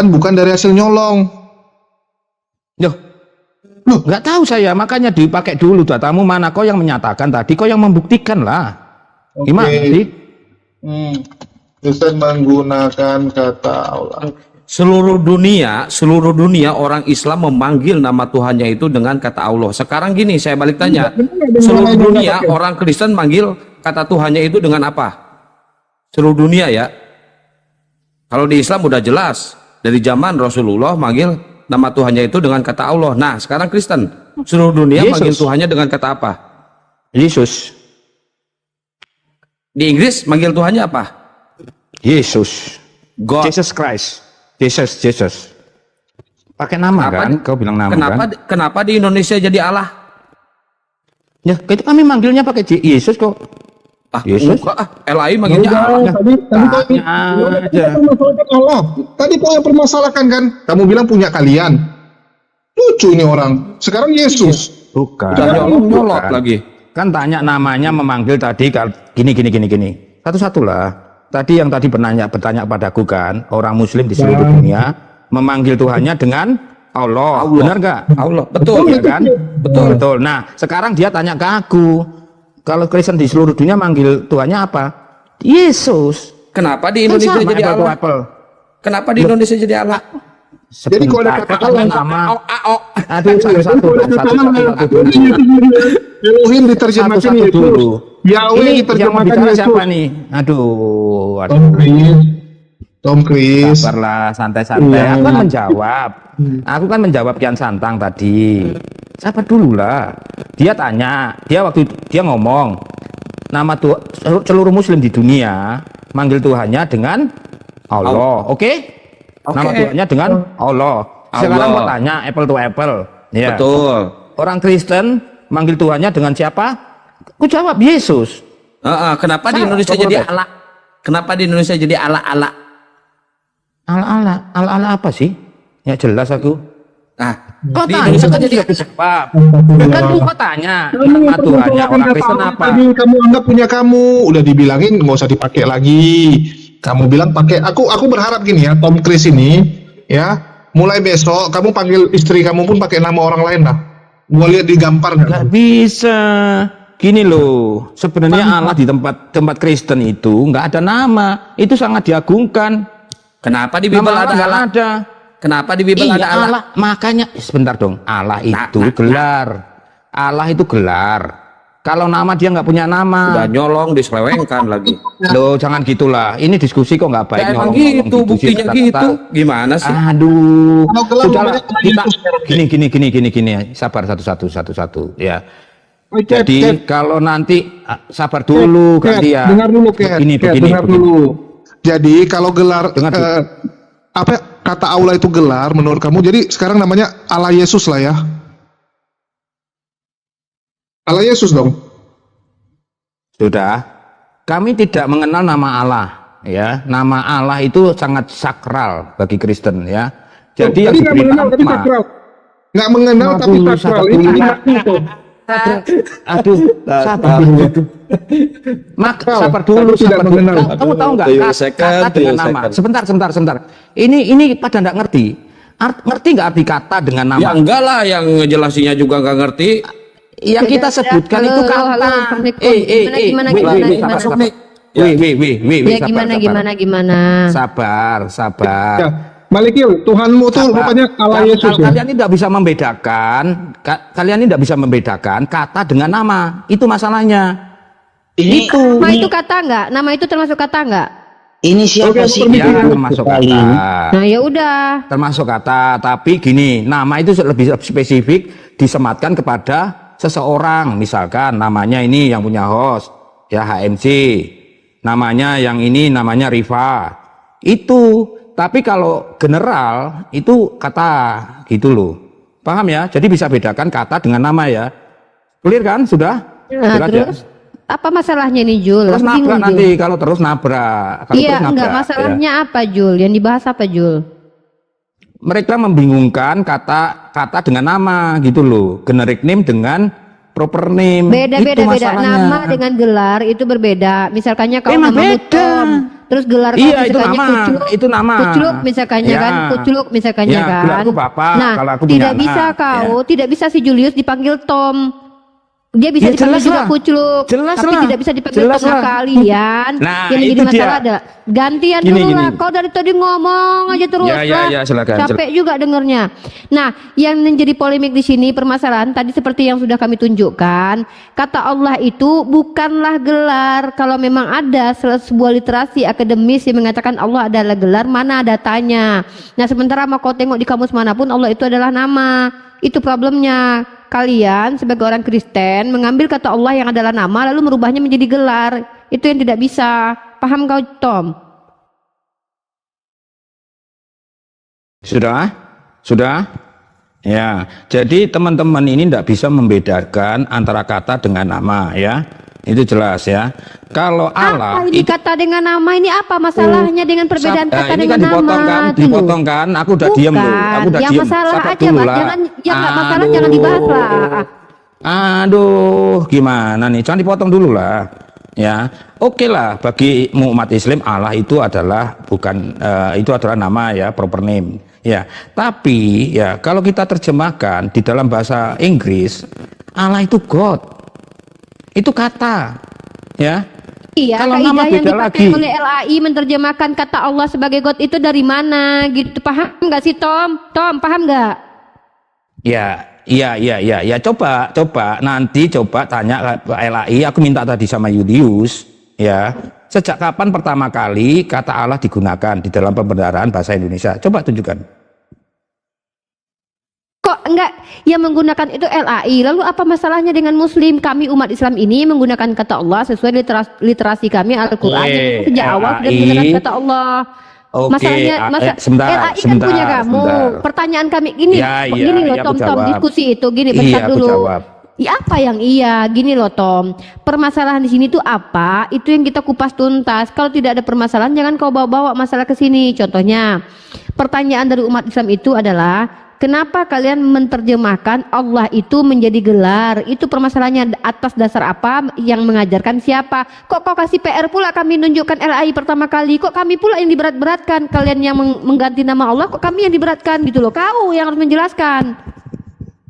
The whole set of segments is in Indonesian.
dibuktikan bukan dari hasil nyolong. Loh, nggak tahu saya, makanya dipakai dulu datamu mana kau yang menyatakan tadi, kau yang membuktikan lah. Gimana sih? Kristen menggunakan kata Allah. Seluruh dunia orang Islam memanggil nama Tuhannya itu dengan kata Allah. Sekarang gini, saya balik tanya, seluruh dunia orang Kristen manggil kata Tuhannya itu dengan apa? Seluruh dunia ya. Kalau di Islam udah jelas, dari zaman Rasulullah manggil nama Tuhannya itu dengan kata Allah. Nah, sekarang Kristen, seluruh dunia Yesus. manggil Tuhannya dengan kata apa? Yesus. Di Inggris manggil Tuhannya apa? Yesus. God. Jesus Christ. Jesus. Pakai nama Kenapa kan? Kau bilang nama kan? Kenapa di Indonesia jadi Allah? Ya, itu kami manggilnya pakai Yesus kok. Yesus. LAI manggilnya Allah. Tadi Allah. Tadi kau yang permasalahkan kan? Kamu bilang punya kalian. Lucu ini orang. Sekarang Yesus. Bukan. Nyolot lagi. Kan tanya namanya memanggil tadi gini. Satu-satu lah. Tadi yang tadi bertanya padaku kan, orang Muslim di seluruh dunia memanggil Tuhannya dengan Allah. Benar nggak? Allah. Betul ya kan? Betul. Nah, sekarang dia tanya ke aku, kalau Kristen di seluruh dunia manggil Tuhannya apa? Yesus. Kenapa di Indonesia Kan sama, jadi apple to Allah? apple. Kenapa di Indonesia jadi Allah? Jadi kalau ada kata Allah, nama, Ao. aduh satu dulu. Elohim diterjemahkan Satu-satu Yesus. dulu. Yahweh Ini yang diterjemahkan bicara Yesus. siapa nih? Aduh. Tom Chris. Sabarlah, santai-santai. Iya. Aku kan menjawab. Aku kan menjawab Kian Santang tadi. Sabar dulu lah. Dia tanya, dia ngomong, nama seluruh Muslim di dunia manggil Tuhannya dengan Allah. Oke? Nama Tuhannya dengan Allah. Sekarang mau tanya apple to apple. Ya. Betul. Orang Kristen manggil Tuhannya dengan siapa? Aku jawab Yesus. Kenapa di Salah, Indonesia kau jadi protes. Allah? Kenapa di Indonesia jadi Allah? Ala apa sih? Ya jelas aku. Nah, Kau di tanya Indonesia kan kan jadi jadi sebab. Kan kau tanya nama Tuhannya orang Kristen apa? Tadi kamu anggap punya kamu, udah dibilangin nggak usah dipakai lagi. Kamu bilang pakai. Aku berharap gini ya, Tom Chris ini ya, mulai besok kamu panggil istri kamu pun pakai nama orang lain lah. Gua lihat di gambar Nggak bisa. Gini loh, sebenarnya Allah di tempat Kristen itu nggak ada nama. Itu sangat diagungkan. Kenapa di Nama Bible Allah ada nggak Allah? ada. Kenapa di Bible Iya, ada Allah? Allah. Makanya sebentar dong. Allah itu gelar. Allah itu gelar. Kalau nama dia nggak punya nama. Udah nyolong, diselewengkan lagi. Loh, jangan gitulah. Ini diskusi kok nggak baik. Ya, emang ngomong-ngomong gitu, buktinya kata-kata. gitu. Gimana sih? Aduh. Kalau gelar Sudahlah, namanya kita gini. Sabar satu-satu ya. Jadi kalau nanti sabar dulu kan dia. Dengar dulu begini. Dengar dulu. Jadi kalau gelar apa kata Allah itu gelar menurut kamu, jadi sekarang namanya Allah Yesus lah ya. Allah Yesus dong. Sudah. Kami tidak mengenal nama Allah ya. Nama Allah itu sangat sakral bagi Kristen ya. Jadi yang diberi nama Nggak mengenal tapi sakral. Ini tuh. Aduh, sabar dulu. Sabar dulu, sabar dulu. Kamu tahu nggak kata dengan nama? Sebentar. Ini pada nggak ngerti. Ngerti nggak arti kata dengan nama? Ya enggak lah, yang ngejelasinnya juga nggak ngerti. Yang kita sebutkan itu kata. Gimana? Sabar. Ya, Malikil, Tuhanmu tuh rupanya Allah Yesus ya. Kalian ini tidak bisa membedakan. Kalian ini tidak bisa membedakan kata dengan nama. Itu masalahnya. Nama itu kata nggak? Nama itu termasuk kata nggak? Ini siapa sih? Ya, termasuk kata. Nah ya udah. Termasuk kata, tapi gini, nama itu lebih spesifik disematkan kepada seseorang. Misalkan namanya ini yang punya host, ya HMC. Namanya yang ini namanya Riva. Itu. Tapi kalau general itu kata gitu loh. Paham ya? Jadi bisa bedakan kata dengan nama ya. Clear kan? Sudah? Nah, terus apa masalahnya nih Jul? Terus Aku bingung, nabrak nanti kalau terus nabrak. Kalau Iya, terus nabrak, enggak masalahnya apa Jul? Yang dibahas apa Jul? Mereka membingungkan kata dengan nama gitu loh. Generic name dengan proper name. Beda. Itu masalahnya. Nama dengan gelar itu berbeda. Misalkannya kalau Emang namamu beda. Tom, Terus gelar Iya, kau itu misalkannya nama, kucluk, itu nama. kucluk misalkannya Ya. kan, kucluk misalkannya Ya, kan. gelarku Bapak, Nah, kalau aku punya tidak anak, bisa kau, ya. tidak bisa si Julius dipanggil Tom. Dia bisa Ya, dipanggil jelas juga lah. kucluk, Jelas tapi lah. tidak bisa dipanggil Jelas Tom. Nah, lah. kalian Nah, yang menjadi itu masalah dia. ada gantian Gini, dulu lah. gini. Kau dari tadi ngomong aja terus Ya, ya, lah. ya, silakan, Capek juga dengernya. Nah, yang menjadi polemik di sini permasalahan tadi seperti yang sudah kami tunjukkan, kata Allah itu bukanlah gelar. Kalau memang ada sebuah literasi akademis yang mengatakan Allah adalah gelar, mana datanya? Nah, sementara mau kau tengok di kamus manapun Allah itu adalah nama. Itu problemnya. Kalian sebagai orang Kristen mengambil kata Allah yang adalah nama lalu merubahnya menjadi gelar. Itu yang tidak bisa. Paham kau, Tom? Sudah? Sudah? Ya, jadi teman-teman ini tidak bisa membedakan antara kata dengan nama ya. Itu jelas ya. Kalau Allah Apa ini itu kata dengan nama ini apa masalahnya dengan perbedaan kata ini dengan kan dipotong nama? kan, Tuh. dipotong kan. Aku udah diem loh. Aku udah Yang diem. masalah Sabar aja, dulu Mas. lah. Jangan yang nggak masalah jangan dibahas lah. Aduh, gimana nih? Jangan dipotong dulu lah. Ya, oke lah. Bagi umat Islam Allah itu adalah bukan itu adalah nama ya, proper name. Ya, tapi ya kalau kita terjemahkan di dalam bahasa Inggris, Allah itu God. Itu kata, ya. Iya, Kalau kaidah nama yang beda dipakai lagi. oleh LAI menerjemahkan kata Allah sebagai God itu dari mana gitu. Paham nggak sih, Tom? Tom, paham nggak? Ya, iya. Coba nanti coba tanya ke LAI. Aku minta tadi sama Yudius, ya. Sejak kapan pertama kali kata Allah digunakan di dalam pembenaran bahasa Indonesia? Coba tunjukkan. Kok enggak yang menggunakan itu LAI? Lalu apa masalahnya dengan Muslim? Kami umat Islam ini menggunakan kata Allah sesuai literasi kami Al-Quran yang sejak awal sudah LAI. menggunakan kata Allah. Oke, Masalahnya sebentar, LAI kan punya kamu. sebentar. Pertanyaan kami gini, Ya, gini loh aku Tom, jawab. diskusi itu gini Iya, bentar aku dulu. jawab. Ya, apa yang iya? Gini loh Tom, permasalahan di sini tuh apa? Itu yang kita kupas tuntas. Kalau tidak ada permasalahan, jangan kau bawa-bawa masalah ke sini. Contohnya, pertanyaan dari umat Islam itu adalah, kenapa kalian menerjemahkan Allah itu menjadi gelar? Itu permasalahannya atas dasar apa? Yang mengajarkan siapa? Kok kau kasih PR pula kami nunjukkan LAI pertama kali? Kok kami pula yang diberat-beratkan? Kalian yang mengganti nama Allah, kok kami yang diberatkan gitu loh? Kau yang harus menjelaskan.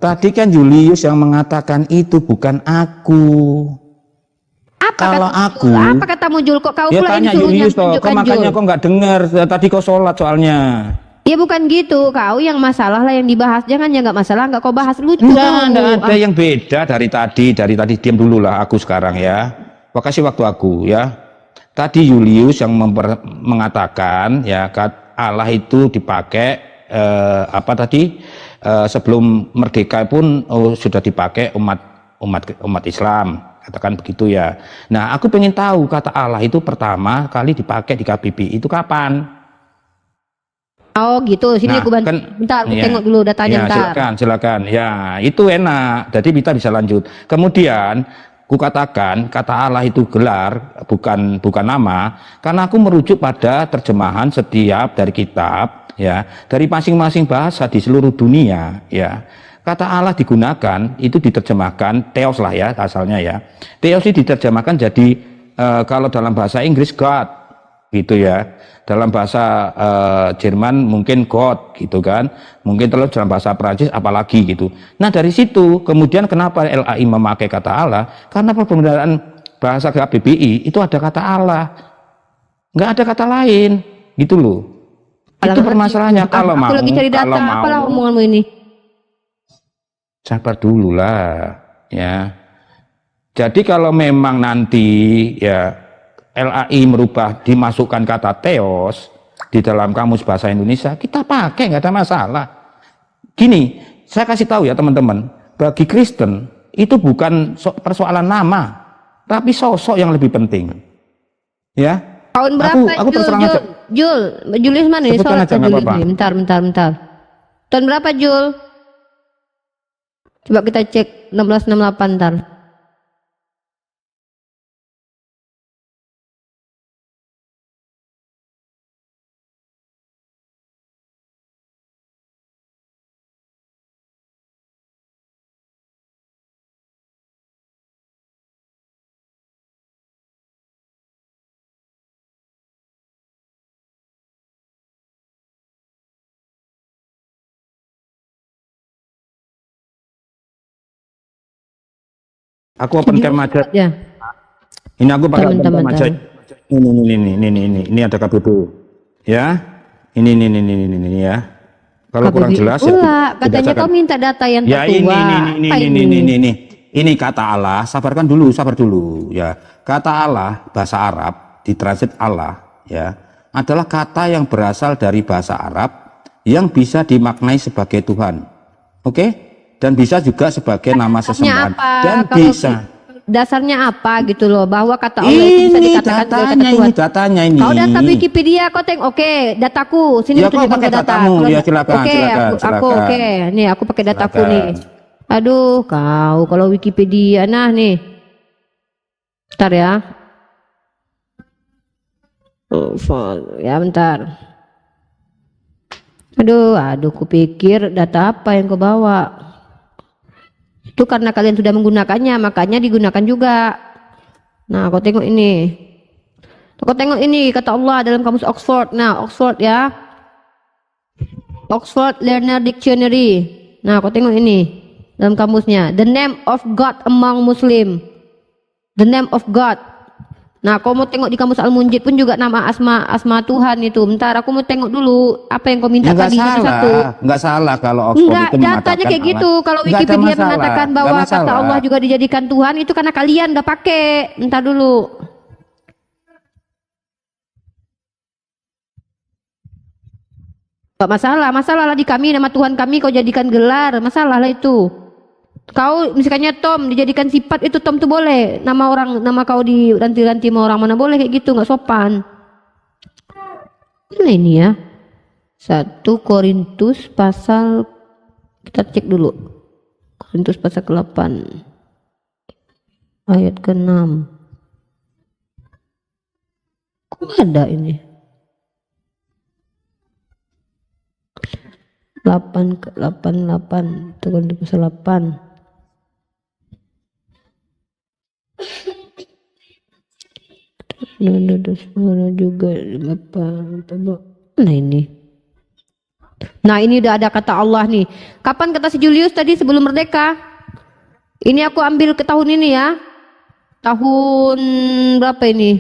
Tadi kan Julius yang mengatakan itu, bukan aku. Apa Kalau kata aku, apa katamu Jul? Kok kau ya pula yang tanya disuruh Julius toh. Kok tunjukkan Jul? makanya kok nggak dengar? Tadi kau sholat soalnya. Ya bukan gitu, kau yang masalah lah yang dibahas. Jangan ya nggak masalah, nggak kau bahas lucu. Enggak ada yang beda dari tadi diam dulu lah aku sekarang ya. Kasih waktu aku ya. Tadi Julius yang mengatakan ya Allah itu dipakai apa tadi sebelum merdeka pun sudah dipakai umat Islam, katakan begitu ya. Nah, aku pengen tahu kata Allah itu pertama kali dipakai di KBBI itu kapan? Oh gitu, sini Nah, aku bantu. kan, Bentar, aku ya, tengok dulu datanya ya, bentar. silakan. Ya, itu enak. Jadi kita bisa lanjut. Kemudian, ku katakan kata Allah itu gelar, bukan nama, karena aku merujuk pada terjemahan setiap dari kitab, ya, dari masing-masing bahasa di seluruh dunia, ya. Kata Allah digunakan itu diterjemahkan theos lah ya asalnya ya. Theos ini diterjemahkan jadi kalau dalam bahasa Inggris God, gitu ya. Dalam bahasa Jerman mungkin God gitu kan, mungkin terus dalam bahasa Prancis apalagi gitu. Nah dari situ kemudian kenapa LAI memakai kata Allah? Karena pembenaran bahasa KBBI itu ada kata Allah, nggak ada kata lain gitu loh. Itu permasalahannya. Kalau mau, aku lagi cari data, kalau mau, apalah omonganmu ini. sabar dulu lah ya. Jadi kalau memang nanti ya LAI merubah dimasukkan kata theos di dalam kamus bahasa Indonesia, kita pakai nggak ada masalah. Gini, saya kasih tahu ya teman-teman, bagi Kristen itu bukan persoalan nama, tapi sosok yang lebih penting. Ya. Tahun berapa Aku terus terang aja. Julius mana nih? Sebutkan Sholat aja, ya, nggak Julius apa-apa. nih. Bentar. Tahun berapa Jul? Coba kita cek 1668 ntar. Aku open cam aja. Ya. Ini aku pakai open Bentar, cam aja. Ini ada KBB. Ya. Ini ya. Kalau kurang jelas ya. Katanya kau minta data yang ya tertua. ini. Ini kata Allah, sabar dulu ya. Kata Allah bahasa Arab ditranslate Allah ya adalah kata yang berasal dari bahasa Arab yang bisa dimaknai sebagai Tuhan. Oke? Dan bisa juga sebagai nama sesembahan dan bisa. Dasarnya apa gitu loh, bahwa kata Allah itu bisa dikatakan sebagai kata Tuhan. Datanya ini. Kau data Wikipedia, kau tengok, oke, dataku, sini ya, tunjukkan pakai data. datamu. Ya, silakan, Oke, aku oke, nih aku pakai dataku nih. Aduh, kau kalau Wikipedia, nah nih. Bentar ya. Ya bentar. Aduh, kupikir data apa yang kau bawa. Itu karena kalian sudah menggunakannya, makanya digunakan juga. Nah, kau tengok ini. Kau tengok ini, kata Allah dalam kamus Oxford. Nah, Oxford ya. Oxford Learner Dictionary. Nah, kau tengok ini. Dalam kamusnya. The name of God among Muslim. The name of God. Nah, kau mau tengok di kamus Al-Munjid pun juga nama asma Tuhan itu. Bentar, aku mau tengok dulu apa yang kau minta tadi satu-satu. Enggak salah kalau Oxford enggak, itu datanya kayak gitu. Kalau Wikipedia mengatakan bahwa kata Allah juga dijadikan Tuhan, itu karena kalian udah pakai. Bentar dulu. Enggak masalah lah di kami, nama Tuhan kami kau jadikan gelar, masalah lah itu. Kau misalnya Tom dijadikan sifat, itu Tom tuh boleh. Nama kau diganti-ganti sama orang mana boleh kayak gitu, nggak sopan. Nah ini ya. 1 Korintus pasal, kita cek dulu. Korintus pasal ke-8 ayat ke-6. Kok ada ini? 8 Korintus pasal 8. Juga apa? Nah ini udah ada kata Allah nih. Kapan kata si Julius tadi sebelum merdeka? Ini aku ambil ke tahun ini ya. Tahun berapa ini?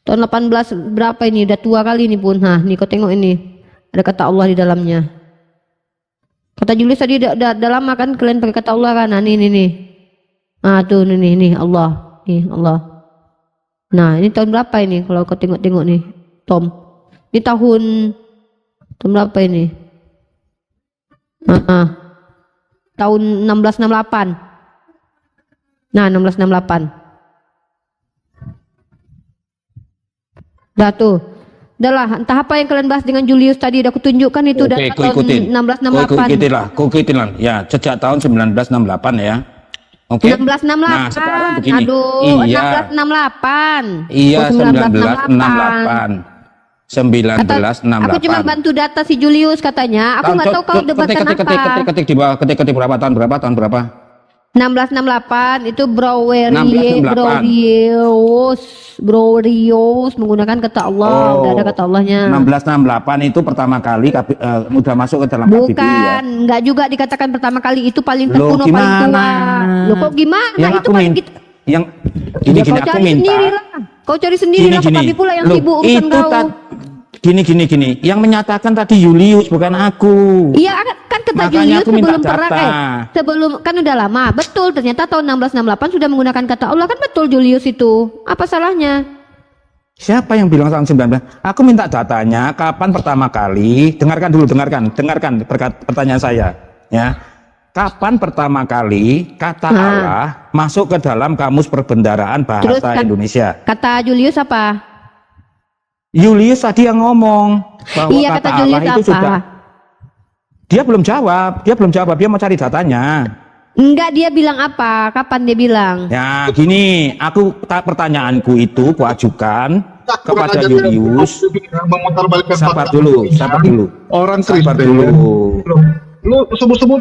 Tahun 18 berapa ini? Udah tua kali ini pun. Nah, nih kau tengok ini. Ada kata Allah di dalamnya. Kata Julius tadi udah lama kan kalian pakai kata Allah kan? Nah, nih. Ah tuh nih Allah. Nih Allah. Nah, ini tahun berapa ini kalau kau tengok-tengok nih, Tom? Ini tahun berapa ini? Tahun 1668. Nah, 1668. Dah tuh. Udahlah, entah apa yang kalian bahas dengan Julius tadi udah kutunjukkan itu udah tahun 1668. Kau ikutin lah. Ya, sejak tahun 1968 ya. Oke. 1668. Nah, sekarang begini. Aduh, Iya. 1668. Iya, Oh, 1968. Aku cuma bantu data si Julius katanya. Aku nggak tahu kau debatkan apa. Ketik di bawah, ketik berapa tahun berapa? 1668 itu 1668. Browerius menggunakan kata Allah. Udah ada kata Allahnya. 1668 itu pertama kali udah masuk ke dalam KBBI ya. Bukan, nggak juga dikatakan pertama kali, itu paling terkuno, paling tua. Loh kok gimana? Yang itu paling gitu. Yang gini aku minta. Kau cari sendiri lah, kami pula yang sibuk urusan kau. Gini. Yang menyatakan tadi Julius bukan aku. Iya kan kata Makanya Julius aku minta sebelum perang sebelum kan udah lama. Betul, ternyata tahun 1668 sudah menggunakan kata Allah, kan betul Julius itu. Apa salahnya? Siapa yang bilang tahun 19? Aku minta datanya kapan pertama kali. Dengarkan pertanyaan saya, ya. Kapan pertama kali kata Allah masuk ke dalam kamus perbendaharaan bahasa Indonesia? Kata Julius apa? Julius tadi yang ngomong bahwa iya, kata Allah itu sudah. Dia belum jawab, dia mau cari datanya. Enggak, dia bilang apa? Kapan dia bilang? Ya gini, pertanyaanku itu kuajukan kepada Julius. Sabar dulu. Orang sabar Kristen dulu. Lu sebut-sebut.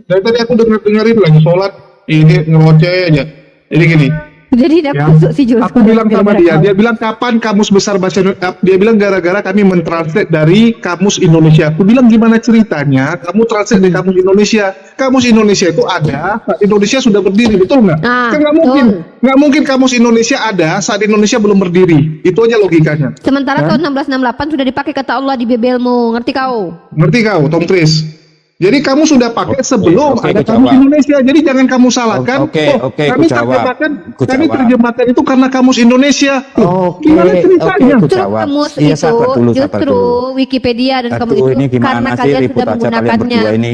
Dari tadi aku dengerin lagi sholat, ini ngeroceh aja. Jadi gini. Jadi dia Ya, masuk si Jul. aku bilang sama Gara-gara dia kau. bilang kapan kamus besar bahasa Indonesia? Dia bilang gara-gara kami mentranslate dari kamus Indonesia. Aku bilang gimana ceritanya? Kamu translate dari kamus Indonesia. Kamus Indonesia itu ada saat Indonesia sudah berdiri, betul nggak? Ah, Kan nggak mungkin kamus Indonesia ada saat Indonesia belum berdiri. Itu aja logikanya. Sementara tahun 1668 sudah dipakai kata Allah di bebelmu, ngerti kau? Ngerti kau, Tom Chris? Jadi kamu sudah pakai sebelum oke, ada ku kamus jawab. Indonesia. Jadi jangan kamu salahkan. Oke, kami ku jawab. Ku kami jawab. terjemahkan itu karena kamus Indonesia. Loh, gimana ceritanya? Ku Justru jawab. kamus Iya, itu, sabar dulu, sabar justru dulu. Wikipedia dan kamu Aduh, itu ini gimana karena sih, kalian ribut sudah aja kalian menggunakannya. berdua ini.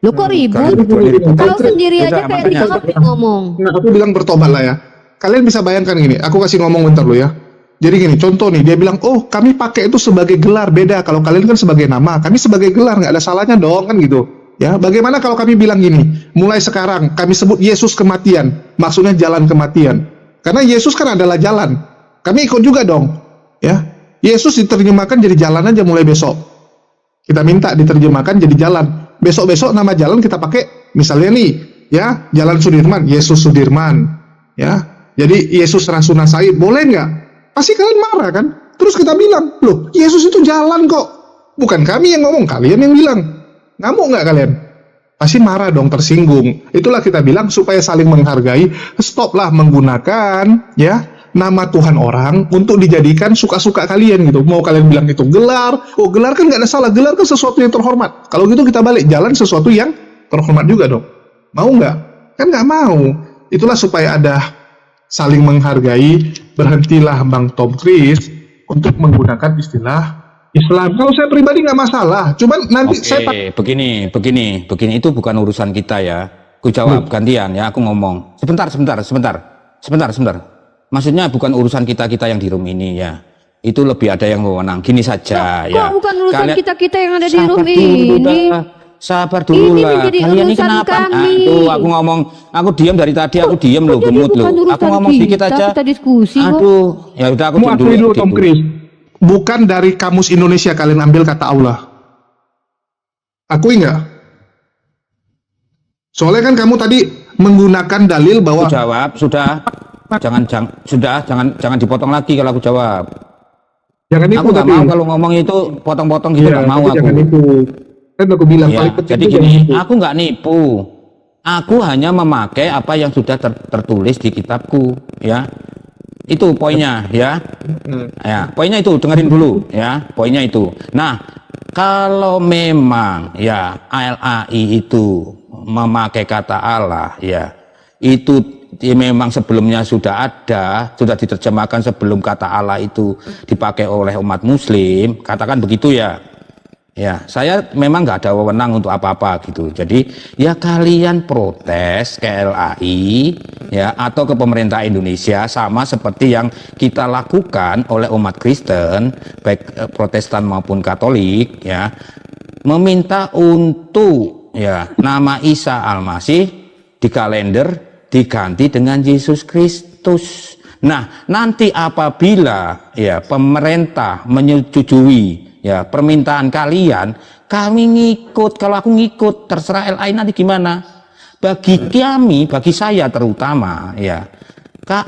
Lu kok ribut? Kalian berdua ini ribut. Kau sendiri Udah, aja kayak makanya. dikau ngomong. Nah, aku bilang bertobat lah ya. Kalian bisa bayangkan gini, aku kasih ngomong bentar lo ya. Jadi gini, contoh nih, dia bilang, oh kami pakai itu sebagai gelar, beda. Kalau kalian kan sebagai nama, kami sebagai gelar, nggak ada salahnya dong, kan gitu. Ya, bagaimana kalau kami bilang gini, mulai sekarang kami sebut Yesus kematian, maksudnya jalan kematian. Karena Yesus kan adalah jalan. Kami ikut juga dong. Ya, Yesus diterjemahkan jadi jalan aja mulai besok. Kita minta diterjemahkan jadi jalan. Besok-besok nama jalan kita pakai, misalnya nih, ya, Jalan Sudirman, Yesus Sudirman. Ya, jadi Yesus Rasuna Said, boleh nggak? Pasti kalian marah kan? Terus kita bilang, loh, Yesus itu jalan kok. Bukan kami yang ngomong, kalian yang bilang. Ngamuk nggak kalian? Pasti marah dong, tersinggung. Itulah kita bilang supaya saling menghargai, stoplah menggunakan ya nama Tuhan orang untuk dijadikan suka-suka kalian gitu. Mau kalian bilang itu gelar, oh gelar kan nggak ada salah, gelar kan sesuatu yang terhormat. Kalau gitu kita balik jalan sesuatu yang terhormat juga dong. Mau nggak? Kan nggak mau. Itulah supaya ada saling menghargai. Berhentilah Bang Tom Chris untuk menggunakan istilah Islam. Kalau saya pribadi nggak masalah. Cuman nanti saya Begini, itu bukan urusan kita ya. Ku jawab gantian ya, aku ngomong. Sebentar. Maksudnya bukan urusan kita yang di room ini ya. Itu lebih ada yang wewenang. Gini saja ya. Kok bukan urusan Kalian- kita yang ada di Sabar room dulu ini? dah. Sabar dulu Ini lah. menjadi Kalian ini urusan kenapa? kami. Aduh, aku ngomong, aku diam dari tadi, aku diam loh, Jadi gemut bukan loh. Aku urusan ngomong sedikit kita, aja. kita diskusi kok. Aduh, ya udah aku mau diam akui dulu diam Tom dulu. Chris. Bukan dari kamus Indonesia kalian ambil kata Allah. Akui nggak? Soalnya kan kamu tadi menggunakan dalil bahwa Aku jawab, jangan dipotong lagi kalau aku jawab. jangan Aku nggak mau kalau ngomong itu potong-potong gitu, Iya, nggak mau tapi aku. jangan nipu. Kan aku bilang Ya, paling penting jadi itu gini, jangan nipu. aku nggak nipu. Aku hanya memakai apa yang sudah tertulis di kitabku, ya. Itu poinnya, ya. Ya, poinnya itu dengerin dulu, ya. Poinnya itu. Nah, kalau memang ya ALAI itu memakai kata Allah, ya, itu memang sebelumnya sudah ada, sudah diterjemahkan sebelum kata Allah itu dipakai oleh umat Muslim, katakan begitu ya. Ya, saya memang nggak ada wewenang untuk apa-apa gitu. Jadi ya kalian protes ke LAI ya atau ke pemerintah Indonesia sama seperti yang kita lakukan oleh umat Kristen baik Protestan maupun Katolik ya, meminta untuk ya nama Isa Al-Masih di kalender diganti dengan Yesus Kristus. Nah, nanti apabila ya pemerintah menyetujui ya permintaan kalian, kami ngikut. Kalau aku ngikut, terserah LAI nanti gimana. Bagi kami, bagi saya terutama ya,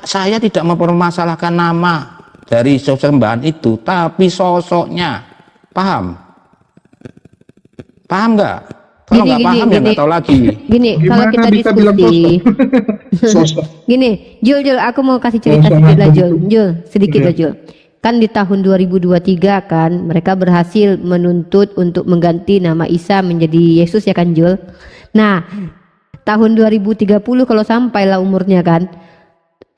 saya tidak mempermasalahkan nama dari sesembahan itu, tapi sosoknya. Paham nggak? Kalau nggak paham ya nggak tahu lagi. Gini, kalau Gimana kita bisa bilang diskusi. Sosok. Gini, Jul, aku mau kasih cerita sedikit lah, Jul, sedikit lah, Jul. Kan di tahun 2023 kan mereka berhasil menuntut untuk mengganti nama Isa menjadi Yesus ya kan, Jul. Nah, tahun 2030 kalau sampailah umurnya kan,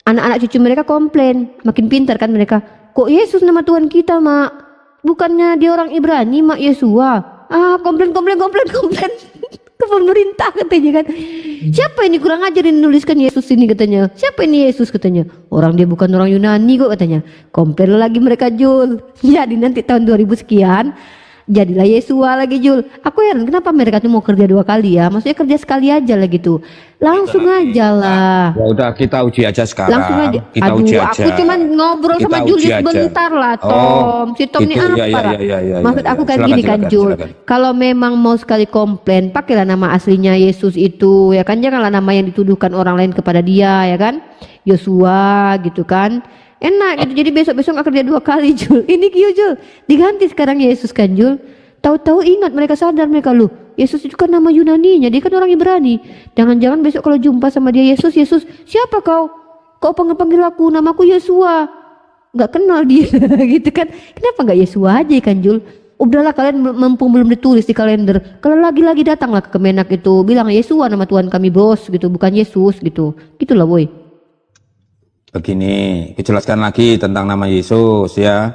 anak-anak cucu mereka komplain, makin pintar kan mereka. Kok Yesus nama Tuhan kita, Mak? Bukannya dia orang Ibrani, Mak Yesua. Komplain ke pemerintah katanya kan. Siapa ini kurang ajar yang menuliskan Yesus ini katanya. Siapa ini Yesus katanya. Orang dia bukan orang Yunani kok katanya. Komplain lagi mereka, Jul. Jadi nanti tahun 2000 sekian Jadilah Yesua lagi Jul. Aku heran kenapa mereka tuh mau kerja 2 kali ya. Maksudnya kerja sekali aja lah gitu. Langsung aja lah. Ya udah kita uji aja sekarang. Langsung aja. Kita Aduh, uji aja. aku cuman ngobrol Kita sama uji Jul aja. sebentar lah, Tom. Oh, Si Tom ini gitu. apa? Ya, lah? ya, Maksud ya. aku kan Silakan, gini kan silakan, Jul. silakan. Kalau memang mau sekali komplain, pakailah nama aslinya Yesus itu, ya kan? Janganlah nama yang dituduhkan orang lain kepada dia, ya kan? Yosua gitu kan. Enak gitu. Jadi besok-besok nggak kerja 2 kali Jul. Ini Kyo Jul. Diganti sekarang Yesus kan Jul. Tahu-tahu ingat mereka sadar mereka lu. Yesus itu kan nama Yunaninya, dia kan orang Ibrani. Jangan-jangan besok kalau jumpa sama dia Yesus, siapa kau? Kau panggil aku, namaku Yosua. Nggak kenal dia gitu kan. Kenapa nggak Yesua aja kan Jul? Udahlah kalian mumpung belum ditulis di kalender. Kalau lagi-lagi datanglah ke Kemenak itu, bilang Yesua nama Tuhan kami bos gitu, bukan Yesus gitu. Gitulah boy. Begini, dijelaskan lagi tentang nama Yesus ya.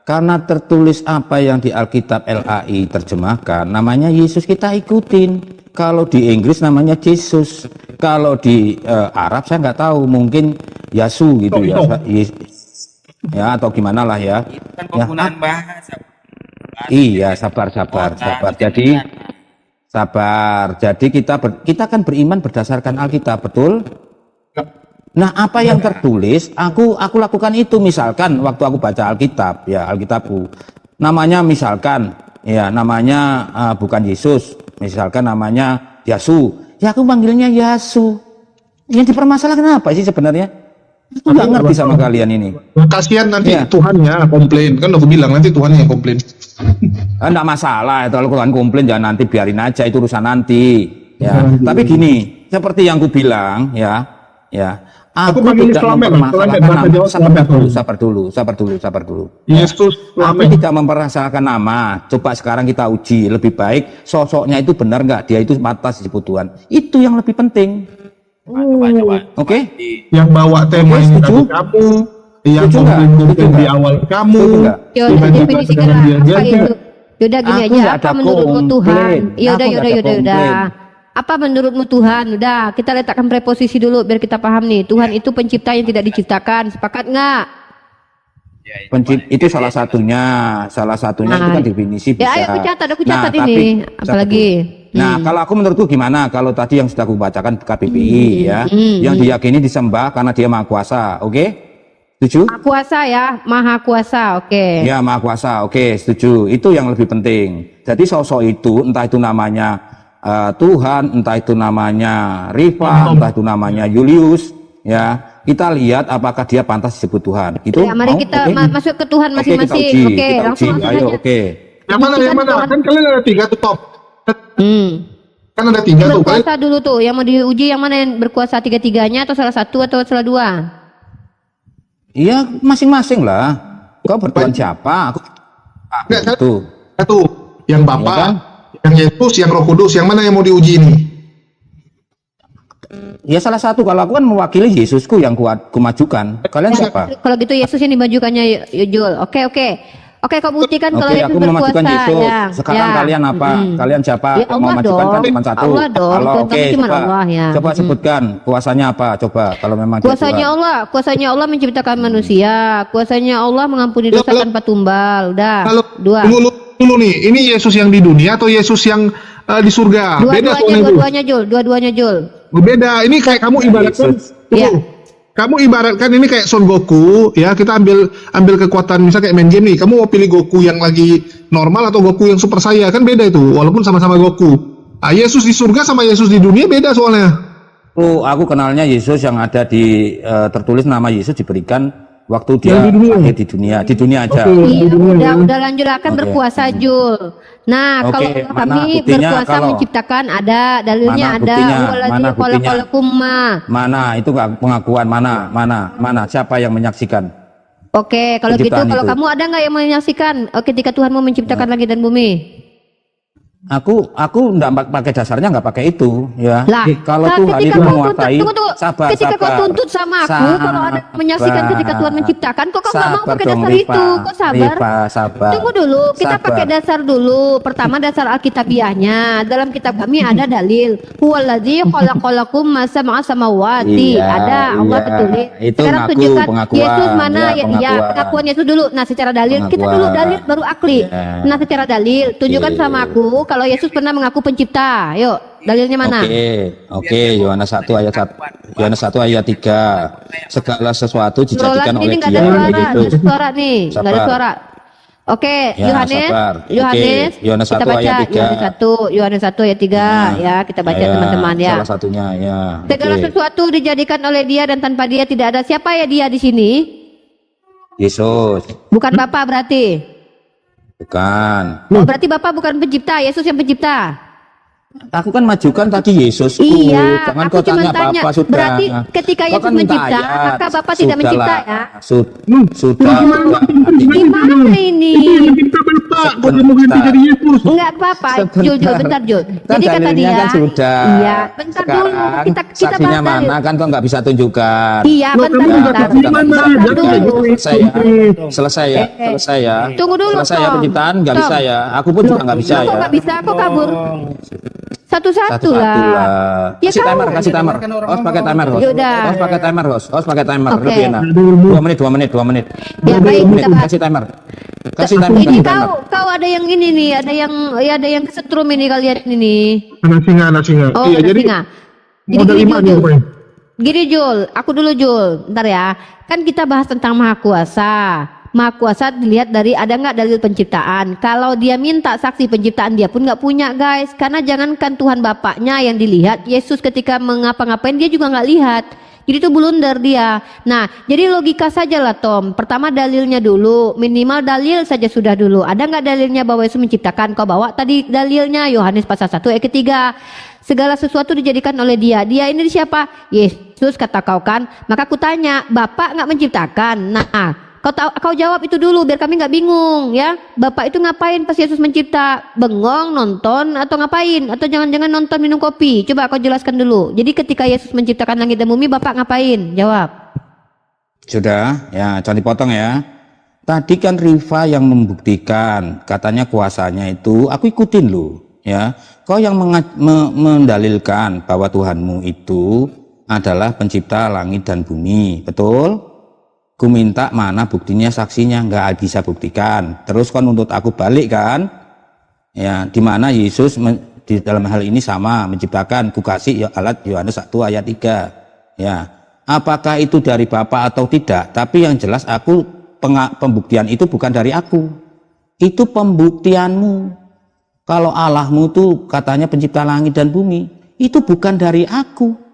Karena tertulis apa yang di Alkitab LAI terjemahkan, namanya Yesus kita ikutin. Kalau di Inggris namanya Yesus. Kalau di Arab saya nggak tahu, mungkin Yasu gitu ya. Ya atau gimana lah ya. Kan penggunaan bahasa. Iya, sabar. Jadi sabar. Jadi kita kan beriman berdasarkan Alkitab, betul? Nah, apa yang tertulis, aku lakukan itu. Misalkan waktu aku baca Alkitab, ya Alkitabku, namanya misalkan, ya namanya bukan Yesus, misalkan namanya Yasu, ya aku panggilnya Yasu. Yang dipermasalahkan apa sih sebenarnya? Aku nggak ngerti sama kalian ini. Kasihan nanti Ya. Tuhannya komplain, kan aku bilang nanti Tuhannya yang komplain. Enggak masalah, kalau Tuhan komplain jangan nanti, biarin aja, itu urusan nanti. Ya, tapi gini, seperti yang aku bilang, ya. Aku panggil tidak selamat, mempermasalahkan bahasa nama. Jawa selamat. Sabar dulu. Yesus Aku selamat. tidak mempermasalahkan nama. Coba sekarang kita uji, lebih baik sosoknya itu benar nggak? Dia itu pantas disebut Tuhan. Itu yang lebih penting. Coba. Oke? Yang bawa tema Oke, ini setuju? tadi kamu, yang Setuju nggak? komplain Setuju di nggak? awal kamu. Setuju nggak? Yaudah tiba-tiba definisikan dengan lah dia apa jaga. itu. Yaudah gini Aku aja, nggak apa ada menurutmu Tuhan? komplain. Yaudah. Aku nggak ada komplain. Apa menurutmu Tuhan? Udah, kita letakkan preposisi dulu biar kita paham nih. Tuhan itu pencipta yang tidak diciptakan. Sepakat nggak? Itu salah satunya itu kan definisi bisa. Ya ayo aku catat Nah, ini. tapi- Apalagi. Nah, kalau aku menurutku gimana? Kalau tadi yang sudah aku bacakan KBBI ya, yang diyakini disembah karena dia maha kuasa, oke? Setuju? Maha kuasa ya, maha kuasa. Oke. Ya, maha kuasa, oke, setuju. Itu yang lebih penting. Jadi sosok itu, entah itu namanya Tuhan, entah itu namanya Riva, entah itu namanya Julius, ya, kita lihat apakah dia pantas disebut Tuhan. Itu Ya, mari mau? kita Oke? masuk ke Tuhan Oke, kita masing-masing. uji, Oke, kita langsung uji. Ayo, aja. oke. Yang mana? Tuhan. Kan kalian ada 3 tuh top. Kan ada 3 tuh. Kalian Berkuasa dulu tuh, yang mau diuji yang mana yang berkuasa tiga-tiganya atau salah satu atau salah 2? Iya, masing-masing lah. Kau bertuhan siapa? Aku Nggak, kan? itu. satu, yang Bapa, Iya kan? yang Yesus, yang Roh Kudus, yang mana yang mau diuji ini? Ya salah satu, kalau aku kan mewakili Yesusku yang kuat kumajukan. Kalian siapa? Kalau gitu Yesus yang dimajukannya Yul. Oke. Oke, kau buktikan kalau Oke, Yesus aku memajukan berkuasa. Yesus. Ya, Sekarang ya. kalian apa? Kalian siapa? Ya, Mau Allah majukan kan dong. cuma satu. Allah dong. Kalau Tuhan oke, kami cuma coba, Allah, ya. coba sebutkan kuasanya apa? Coba kalau memang dia Kuasanya Allah menciptakan manusia. Kuasanya Allah mengampuni dosa Kalau- tanpa tumbal. Udah. Kalau 2. dulu nih, ini Yesus yang di dunia atau Yesus yang di surga? Beda soalnya itu. Dua-duanya Jul. Beda. Ini kayak kamu ibaratkan. Iya. Kamu ibaratkan ini kayak Son Goku, ya kita ambil kekuatan misalnya kayak main game nih. Kamu mau pilih Goku yang lagi normal atau Goku yang super saya, kan beda itu. Walaupun sama-sama Goku. Yesus di surga sama Yesus di dunia beda soalnya. Aku kenalnya Yesus yang ada di tertulis nama Yesus diberikan waktu dia Yang di dunia. lahir di dunia aja. Iya, udah lanjut akan berkuasa Jul. Nah, Oke, kalau mana kami buktinya berkuasa kalau- menciptakan ada dalilnya Mana ada. buktinya? Waladzi Mana buktinya? khalaqalakum ma. Mana itu nggak pengakuan mana siapa yang menyaksikan? Oke, kalau gitu Penciptaan kalau itu. kamu ada nggak yang menyaksikan ketika Tuhan mau menciptakan langit dan bumi? Aku enggak pakai dasarnya, enggak pakai itu ya. Lah, Kalau nah, Tuhan ketika itu kau menguasai, tunggu. sabar, Ketika sabar. kau tuntut sama aku, kalau ada menyaksikan ketika Tuhan menciptakan, kok kau nggak mau Sabar pakai dong, dasar Rifa. itu? Kok sabar? Rifa, sabar. Tunggu dulu, kita Sabar. pakai dasar dulu. Pertama dasar Alkitabiahnya. Dalam kitab kami ada dalil. Huwaladzi khalaqalakum ma sab'a samawati. Iya, Ada Allah iya. betulis. Itu Sekarang ngaku, tunjukkan pengakuan. Yesus mana Ya, ya, pengakuan. pengakuan Yesus dulu. Nah, secara dalil kita dulu Pengakuan. dalil baru akli. Iya. Nah, secara dalil tunjukkan Oke. sama aku kalau Yesus pernah mengaku pencipta. Yuk, dalilnya mana? Oke, Yohanes 1 ayat 1, Yohanes 1 ayat 3. Segala sesuatu dijadikan Roland oleh ini nggak Dia. ada suara, Begitu. nggak ada suara nih, nggak ada Sabar. suara. Oke, Ya, Yohanes, sabar. Yohanes, Oke, Yohanes kita 1 baca ayat 3. Yohanes 1 ayat 3 ya, kita baca Ya, teman-teman ya. Salah satunya ya. Segala Oke. sesuatu dijadikan oleh Dia dan tanpa Dia tidak ada. Siapa ya Dia di sini? Yesus, Bukan Bapa berarti. bukan. Oh, berarti Bapa bukan pencipta, Yesus yang pencipta. Aku kan majukan tadi Yesus. Iya, Jangan aku kau cuma tanya tanya. apa-apa sudah. Berarti ketika Kau Yesus kan minta mencipta, ayat. maka Bapa tidak mencipta Sudahlah. ya? Sudah. Gimana ini? Mencipta Bapak, kok mungkin jadi Yesus? Enggak apa-apa, Jul, bentar Jul. Kan Jadi kata dalilnya dia, kan sudah. iya, bentar dulu, Sekarang kita saksinya bahas dalil. mana kan kau nggak bisa tunjukkan. Iya, Loh, bentar, kamu nggak bentar. tahu gimana? Bentar Jangan dulu. Selesai ya, selesai ya, selesai ya. Tunggu dulu, Selesai ya Tom. penciptaan nggak Tom. bisa ya. Aku pun juga nggak bisa Kok ya. nggak bisa? Kok kabur? Satu-satu lah. Ya, Kasih kamu. timer, kasih timer. Host pakai timer, host. Yaudah. Host pakai timer, host. Host pakai timer, Oke. lebih enak. 2 menit. Ya, 2 baik, menit, kita bahas. kasih timer. Kasih timer, Ini kasih timer. kau ada yang ini nih, ada yang kesetrum ini kalian ini. Anak singa. Oh, Iya, ada jadi singa. Jadi model gini, iman Jul. rupanya. Gini Jul, aku dulu Jul, ntar ya. Kan kita bahas tentang Maha Kuasa. Maha Kuasa dilihat dari ada nggak dalil penciptaan. Kalau dia minta saksi penciptaan dia pun nggak punya guys. Karena jangankan Tuhan Bapaknya yang dilihat, Yesus ketika mengapa-ngapain dia juga nggak lihat. Jadi itu blunder dia. Nah, jadi logika saja lah Tom. Pertama dalilnya dulu, minimal dalil saja sudah dulu. Ada nggak dalilnya bahwa Yesus menciptakan? Kau bawa tadi dalilnya Yohanes pasal 1 ayat ketiga. Segala sesuatu dijadikan oleh Dia. Dia ini siapa? Yesus kata kau kan. Maka aku tanya, Bapak nggak menciptakan? Nah, kau jawab itu dulu biar kami nggak bingung ya. Bapak itu ngapain pas Yesus mencipta? Bengong, nonton atau ngapain? Atau jangan-jangan nonton minum kopi? Coba kau jelaskan dulu. Jadi ketika Yesus menciptakan langit dan bumi, Bapak ngapain? Jawab. Sudah, ya jangan dipotong ya. Tadi kan Rifa yang membuktikan, katanya kuasanya itu, aku ikutin loh, ya. Kau yang mendalilkan bahwa Tuhanmu itu adalah pencipta langit dan bumi, betul? Ku minta mana buktinya, saksinya, nggak bisa buktikan. Terus kau nuntut aku balik kan? Ya, di mana Yesus di dalam hal ini sama menciptakan. Ku kasih alat Yohanes 1 ayat 3. Ya, apakah itu dari Bapa atau tidak? Tapi yang jelas aku pembuktian itu bukan dari aku. Itu pembuktianmu. Kalau Allahmu tuh katanya pencipta langit dan bumi, itu bukan dari aku.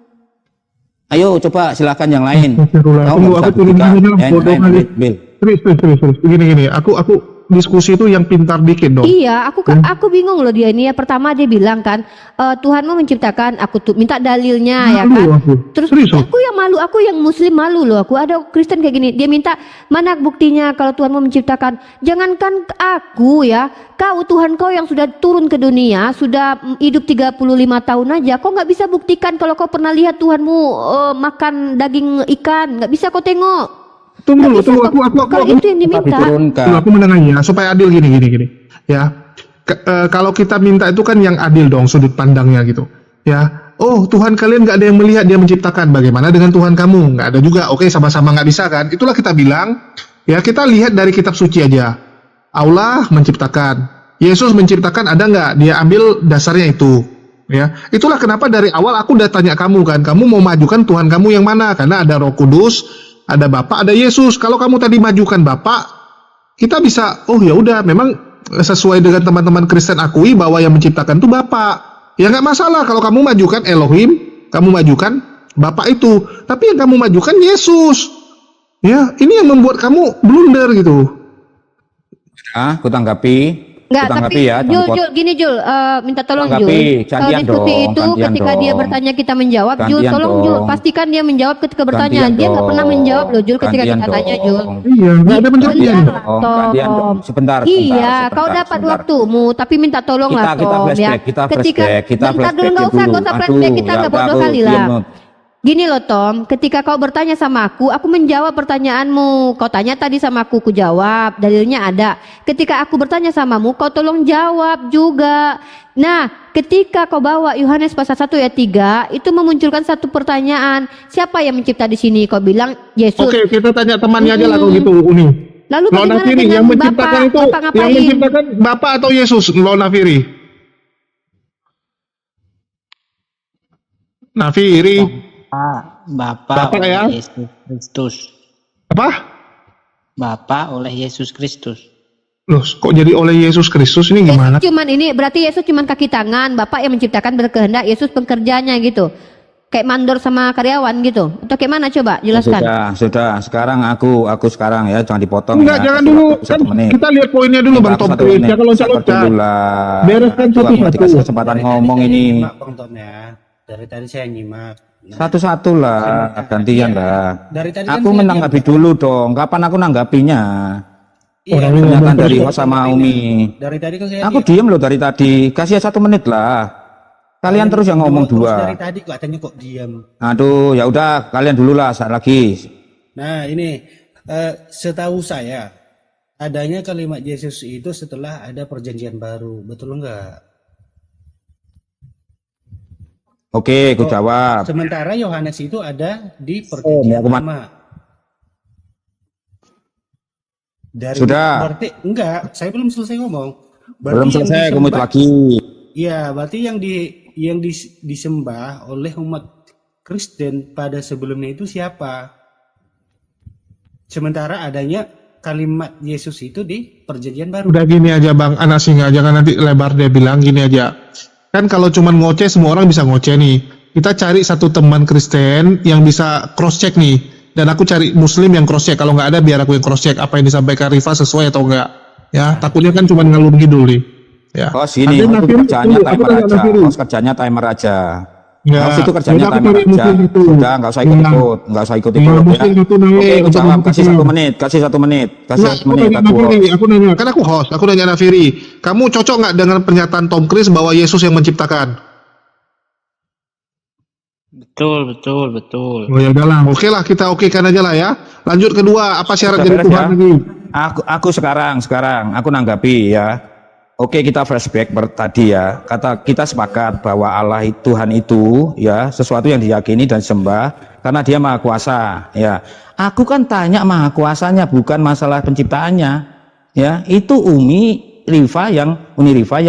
Ayo coba silakan yang lain. Tunggu, aku turun dulu dalam bodoh kali. Bil. Terus. Gini. Aku diskusi itu yang pintar dikit dong. Iya, aku bingung loh dia ini ya. Pertama dia bilang kan, Tuhanmu menciptakan, aku tuh minta dalilnya ya kan. Malu aku. Terus Serius, aku yang malu, aku yang muslim malu loh. Aku ada Kristen kayak gini. Dia minta mana buktinya kalau Tuhanmu menciptakan. Jangankan aku ya, kau Tuhan kau yang sudah turun ke dunia, sudah hidup 35 tahun aja, kau nggak bisa buktikan kalau kau pernah lihat Tuhanmu makan daging ikan, nggak bisa kau tengok. Tunggu, aku Kalau itu yang diminta. Diturunkan. aku menengahnya supaya adil gini. Ya. Kalau kita minta itu kan yang adil dong sudut pandangnya gitu. Ya. Oh, Tuhan kalian nggak ada yang melihat dia menciptakan. Bagaimana dengan Tuhan kamu? Nggak ada juga. Oke, sama-sama nggak bisa kan? Itulah kita bilang. Ya, kita lihat dari kitab suci aja. Allah menciptakan. Yesus menciptakan ada nggak? Dia ambil dasarnya itu. Ya, itulah kenapa dari awal aku udah tanya kamu kan. Kamu mau majukan Tuhan kamu yang mana? Karena ada Roh Kudus. Ada Bapak, ada Yesus. Kalau kamu tadi majukan Bapak, kita bisa, oh ya udah, memang sesuai dengan teman-teman Kristen akui bahwa yang menciptakan itu Bapak. Ya nggak masalah kalau kamu majukan Elohim, kamu majukan Bapak itu. Tapi yang kamu majukan Yesus. Ya, ini yang membuat kamu blunder gitu. Aku tanggapi. Enggak, Kita tapi ngerti ya, jangan Jul, pot- Jul, gini Jul, minta tolong Tanggapi, Jul. Kalau gantian diskusi dong, itu gantian ketika dia dong. bertanya kita menjawab, Jul, Gantian tolong Jul, dong. pastikan dia menjawab ketika bertanya. Gantian Dia nggak pernah dong. menjawab loh Jul ketika Gantian kita tanya Jul. dong. Iya, nggak ada penjelasan. Gantian Iyalah, dong, gantian dong. Tom. Sebentar, Iya, sebentar, kau dapat sebentar. waktumu, tapi minta tolong Kita- lah kita Tom flashback, ya. kita Ketika, flashback, kita bentar dulu, nggak flashback usah dulu. flashback, kita Aduh, nggak ya bodoh udah, kali aku lah. diam. Gini loh Tom, ketika kau bertanya sama aku menjawab pertanyaanmu. Kau tanya tadi sama aku jawab, dalilnya ada. Ketika aku bertanya samamu, kau tolong jawab juga. Nah, ketika kau bawa Yohanes pasal 1 ayat 3, itu memunculkan satu pertanyaan. Siapa yang mencipta di sini? Kau bilang Yesus. Oke, kita tanya temannya aja lah kalau gitu, Uni. Lalu Lona bagaimana Firi dengan yang menciptakan Bapak? itu, Bapak yang ngapain? menciptakan Bapak atau Yesus, Lona Firi? Nafiri, Bapak Bapak oleh ya? Yesus Kristus. apa? Bapak oleh Yesus Kristus. Loh, kok jadi oleh Yesus Kristus ini gimana? Yesus cuman ini berarti Yesus cuman kaki tangan, Bapak yang menciptakan berkehendak, Yesus pekerjanya gitu. Kayak mandor sama karyawan gitu. Atau kayak mana coba jelaskan. Sudah. Sekarang aku sekarang ya, jangan dipotong Enggak, ya. jangan Kasih dulu. waktu Kan satu menit. kita lihat poinnya dulu, Bang Satu Tom. menit. Jangan Sabar loncat-loncat. dulu lah. Bereskan Itu aku satu-satu. dikasih kesempatan ngomong ini. Nyimak, Bang Tom ya. Dari tadi saya nyimak. Nah, Satu-satu lah, gantian lah. dari tadi kan Aku saya menanggapi dulu dong. Kapan aku nanggapinya? iya, Pernyataan dari Hos sama Umi. dari tadi kan saya Aku diem loh dari tadi. Kasih 1 menit lah. Kalian terus yang ngomong terus dua. dari tadi katanya kok diam. Aduh, ya udah kalian dulu lah saat lagi. Nah, ini setahu saya adanya kalimat Yesus itu setelah ada perjanjian baru. Betul enggak? Oke, aku jawab. Sementara Yohanes itu ada di Oh, perjanjian mau lama. Dari Sudah. Berarti enggak, saya belum selesai ngomong. Belum yang selesai, kamu itu disembah- lagi. Iya, berarti yang disembah oleh umat Kristen pada sebelumnya itu siapa? Sementara adanya kalimat Yesus itu di perjanjian baru. Udah gini aja Bang Anas, singa jangan nanti lebar, dia bilang gini aja. Kan kalau cuman ngoceh semua orang bisa ngoceh nih. Kita cari satu teman Kristen yang bisa cross check nih. Dan aku cari Muslim yang cross check. Kalau nggak ada biar aku yang cross check apa yang disampaikan Rifa sesuai atau enggak. Ya, takutnya kan cuma ngalur ngidul nih. Ya. Hos ini, Ada Hos itu Nafiri, kerjanya tunggu, aku timer tanya aja. Nafiri. Hos kerjanya timer aja. Enggak. Hos itu kerjanya Yaudah, aku timer cari aja. Muslim itu. Sudah, nggak usah ikut-ikut, nggak usah ikut-ikut. Nah, ya. Muslim itu naik, Oke, aku aku jawab. belum Kasih ketemu. 1 menit. Kasih 1 menit. Kasih Nah, 1 aku menit. nanya Aku Nafiri, host. aku nanya, kan aku host, aku nanya Nafiri, kamu cocok nggak dengan pernyataan Tom Cruise bahwa Yesus yang menciptakan? Betul. Oh ya udahlah, oke lah kita okekan aja lah ya. Lanjut kedua, apa syarat Sudah dari beres Tuhan ya? lagi? Aku sekarang aku nanggapi ya. Oke, kita flashback tadi ya. Kata kita sepakat bahwa Allah Tuhan itu ya sesuatu yang diyakini dan sembah karena Dia Maha Kuasa ya. Aku kan tanya Maha Kuasanya, bukan masalah penciptaannya. Ya, itu Uni Rifa yang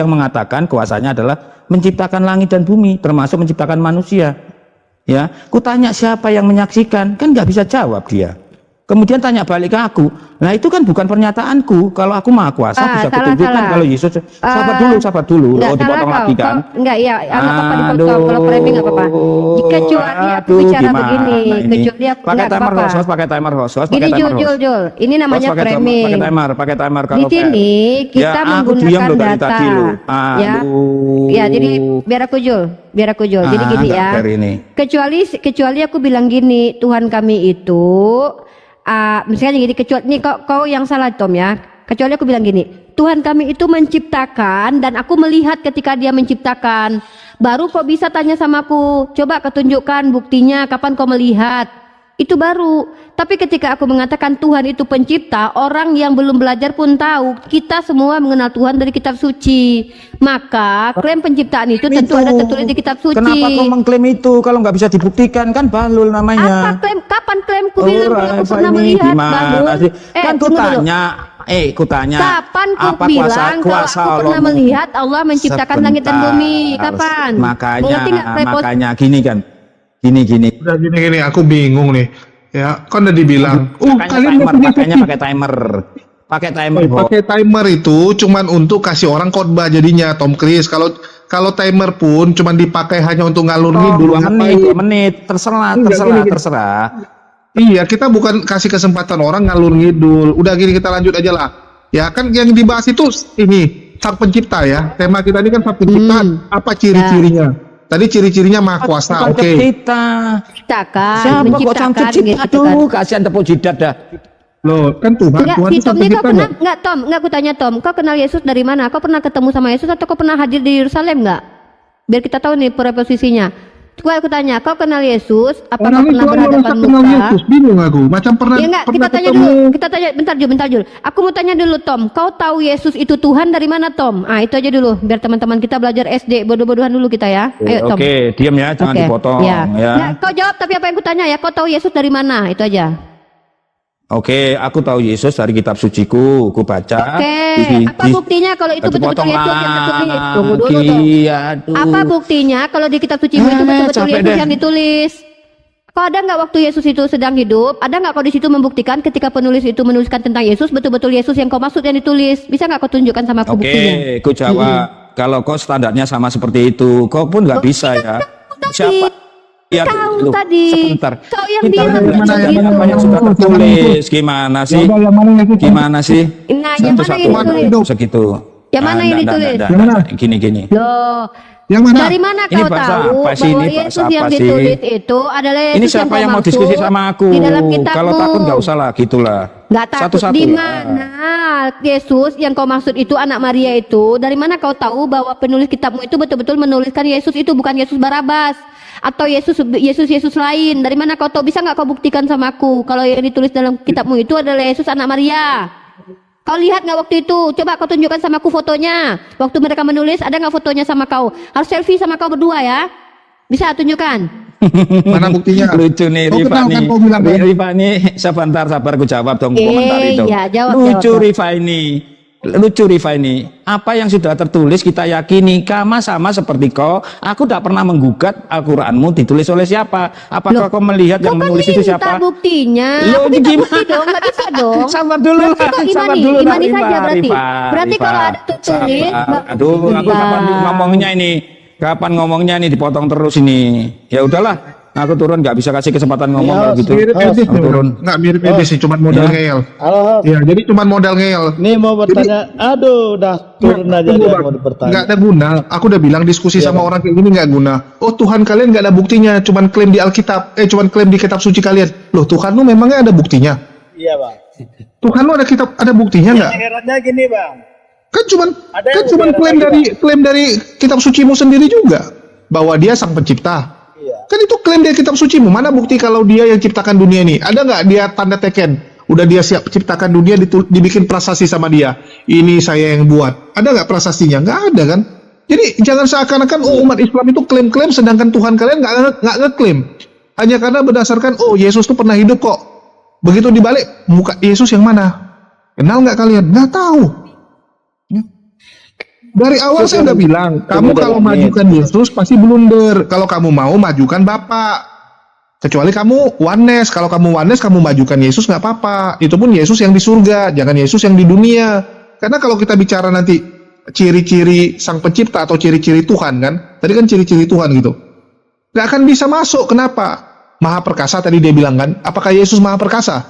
mengatakan kuasanya adalah menciptakan langit dan bumi, termasuk menciptakan manusia. Ya, ku tanya siapa yang menyaksikan, kan nggak bisa jawab dia. Kemudian tanya balik ke aku, nah itu kan bukan pernyataanku. Kalau aku Maha Kuasa bisa kutunjukkan kalau Yesus. Sabar dulu. Enggak Oh, dipotong salah lagi kan? Enggak, iya, enggak apa-apa dipotong. Kalau framing enggak apa-apa. Kecuali aku bicara gimana begini, ini? kecuali aku Pakai enggak timer apa-apa. host, pakai timer host, Gini Jul, ini namanya framing. Pakai timer Di sini kita aku diam menggunakan loh dari data. tadi loh. Ya. Ya, jadi biar aku Jul. Jadi gini ya. Kecuali aku bilang gini, Tuhan kami itu misalnya gini, kecuali nih kau yang salah Tom ya. Kecuali aku bilang gini, Tuhan kami itu menciptakan dan aku melihat ketika Dia menciptakan. Baru kau bisa tanya sama aku, coba ketunjukkan buktinya kapan kau melihat. Itu baru. Tapi ketika aku mengatakan Tuhan itu pencipta, orang yang belum belajar pun tahu. Kita semua mengenal Tuhan dari kitab suci. Maka klaim penciptaan itu tentu ada tertulis di kitab suci. Kenapa kau mengklaim itu kalau nggak bisa dibuktikan? Kan balul namanya. Apa klaim? Kapan klaimku bilang kalau aku Rafa pernah ini melihat gimana Balul? sih? Kan ku tunggu dulu. tanya, Kapan ku apa bilang kalau kuasa aku pernah Allah? melihat Allah menciptakan langit dan bumi? Kapan? Mengerti nggak prepositif? Makanya gini kan, gini. Udah gini, aku bingung nih. Ya, kan udah dibilang. Kalian nggak punya Pakainya bukti. pakai timer, Pakai timer itu cuman untuk kasih orang khotbah jadinya Tom Cruise. Kalau timer pun cuman dipakai hanya untuk ngalur ngidul. 2 menit, terserah. Iya, kita bukan kasih kesempatan orang ngalur ngidul. Udah gini kita lanjut aja lah. Ya kan yang dibahas itu ini sang pencipta ya. Tema kita ini kan sang pencipta. Apa ciri-cirinya? Tadi ciri-cirinya maha kuasa. Oke. Kita. Ciptakan, Siapa kok sang menciptakan pencipta? gitu kan. Aduh, kasihan tepuk jidat dah. Loh, kan Tuhan. Enggak, Tuhan si itu sang Tom ini kau pencipta pernah nggak? enggak Tom, enggak aku tanya Tom, kau kenal Yesus dari mana? Kau pernah ketemu sama Yesus atau kau pernah hadir di Yerusalem enggak? Biar kita tahu nih posisinya. Coba aku tanya, kau kenal Yesus? Apa Orang kau itu pernah berhadapan kenal muka? Yesus, bingung aku. Macam pernah Ya enggak, kita pernah tanya ketemu. dulu. Kita tanya bentar Jul. Aku mau tanya dulu Tom, kau tahu Yesus itu Tuhan dari mana Tom? Ah, itu aja dulu biar teman-teman kita belajar SD bodoh-bodohan dulu kita ya. Ayo Tom. Oke, diam ya, jangan Oke, dipotong ya. ya. Nggak, kau jawab tapi apa yang ku tanya ya, kau tahu Yesus dari mana? Itu aja. Oke, aku tahu Yesus dari kitab suciku, ku baca. Oke, apa buktinya kalau itu betul-betul Potong Yesus yang tertulis? Tunggu dulu dong. lagi, aduh. Apa buktinya kalau di kitab sucimu itu betul-betul capek Yesus deh. yang ditulis? Kau ada nggak waktu Yesus itu sedang hidup? Ada nggak kau di situ membuktikan ketika penulis itu menuliskan tentang Yesus betul-betul Yesus yang kau maksud yang ditulis? Bisa nggak kau tunjukkan sama aku buktinya? Oke, ku jawab. Kalau kau standarnya sama seperti itu, kau pun nggak bisa ya. Siapa? Ya, Tahu loh, tadi. sebentar. Kau yang Bentar, bilang bentar, begitu. apa yang sudah tertulis? Gimana sih? Yang mana yang itu? Gimana sih? Nah, yang mana yang ditulis? Segitu. Yang mana yang ditulis? Yang mana? Gini. Loh, Yang mana? dari mana Ini kau bahasa tahu apa sih? bahwa Ini Yesus bahasa yang apa sih? ditulis itu adalah Yesus Ini siapa kau yang mau maksud diskusi sama aku? di dalam kitabmu? Kalau takut nggak usah lah, gitulah. Nggak takut. Satu-satu Di lah. mana Yesus yang kau maksud itu anak Maria itu? Dari mana kau tahu bahwa penulis kitabmu itu betul-betul menuliskan Yesus itu bukan Yesus Barabas atau Yesus lain? Dari mana kau tahu? Bisa nggak kau buktikan sama aku kalau yang ditulis dalam kitabmu itu adalah Yesus anak Maria? Kau lihat nggak waktu itu? Coba kau tunjukkan sama aku fotonya. Waktu mereka menulis ada nggak fotonya sama kau? Harus selfie sama kau berdua ya. Bisa tunjukkan? Mana buktinya? Lucu nih Kau kenal Rifa kan nih. kau bilang kan? Rifa nih, sebentar sabar aku jawab dong komentar itu. Iya, jawab. Lucu Rifa ini. Lucu Rifa ini. Apa yang sudah tertulis kita yakini. Sama seperti kau. Aku tidak pernah menggugat Al-Quranmu ditulis oleh siapa. Apakah kau melihat yang menulis itu siapa? Buktinya. Loh, Aku minta gimana? bukti dong, nggak bisa dong. Sabar dulu Berarti lah, kau sabar imani, dulu lah, imani saja Rifa, berarti. Rifa, Berarti Rifa. kalau ada tulis, Sabar. Aduh, aku kapan ngomongnya ini? Kapan ngomongnya ini dipotong terus ini? Ya udahlah, aku turun, nggak bisa kasih kesempatan ngomong kalau gitu. Mirip Edis Aku turun. nggak mirip Edis sih, cuma modal Ya. ngeyel. Halo, Ya, jadi cuma modal ngeyel. nih mau bertanya. Aduh, udah turun aja Tunggu, dia Bang. mau bertanya. Nggak ada guna. Aku udah bilang diskusi sama orang kayak gini nggak guna. Oh, Tuhan kalian nggak ada buktinya, cuman klaim di Alkitab, cuman klaim di kitab suci kalian. Loh, Tuhan lu memangnya ada buktinya? Iya bang. Tuhan lu ada buktinya nggak? Herannya gini bang. Kan cuman Ada kan yang cuman berbeda klaim dari kitab sucimu sendiri juga bahwa dia sang pencipta. Iya. Kan itu klaim dari kitab sucimu. Mana bukti kalau dia yang ciptakan dunia ini? Ada nggak dia tanda teken? Udah dia siap ciptakan dunia, dibikin prasasti sama dia. Ini saya yang buat. Ada nggak prasasti-nya? Nggak ada kan? Jadi jangan seakan-akan umat Islam itu klaim-klaim sedangkan Tuhan kalian nggak ngeklaim. Hanya karena berdasarkan Yesus tuh pernah hidup kok. Begitu dibalik muka Yesus yang mana? Kenal nggak kalian? Nggak tahu. Dari awal saya udah bilang, kamu kalau majukan Yesus pasti blunder. Kalau kamu mau majukan Bapak. Kecuali kamu oneness. Kalau kamu oneness, kamu majukan Yesus nggak apa-apa. Itu pun Yesus yang di surga, jangan Yesus yang di dunia. Karena kalau kita bicara nanti ciri-ciri sang pencipta atau ciri-ciri Tuhan kan, tadi kan ciri-ciri Tuhan gitu, nggak akan bisa masuk. Kenapa? Maha perkasa tadi dia bilang kan. Apakah Yesus maha perkasa?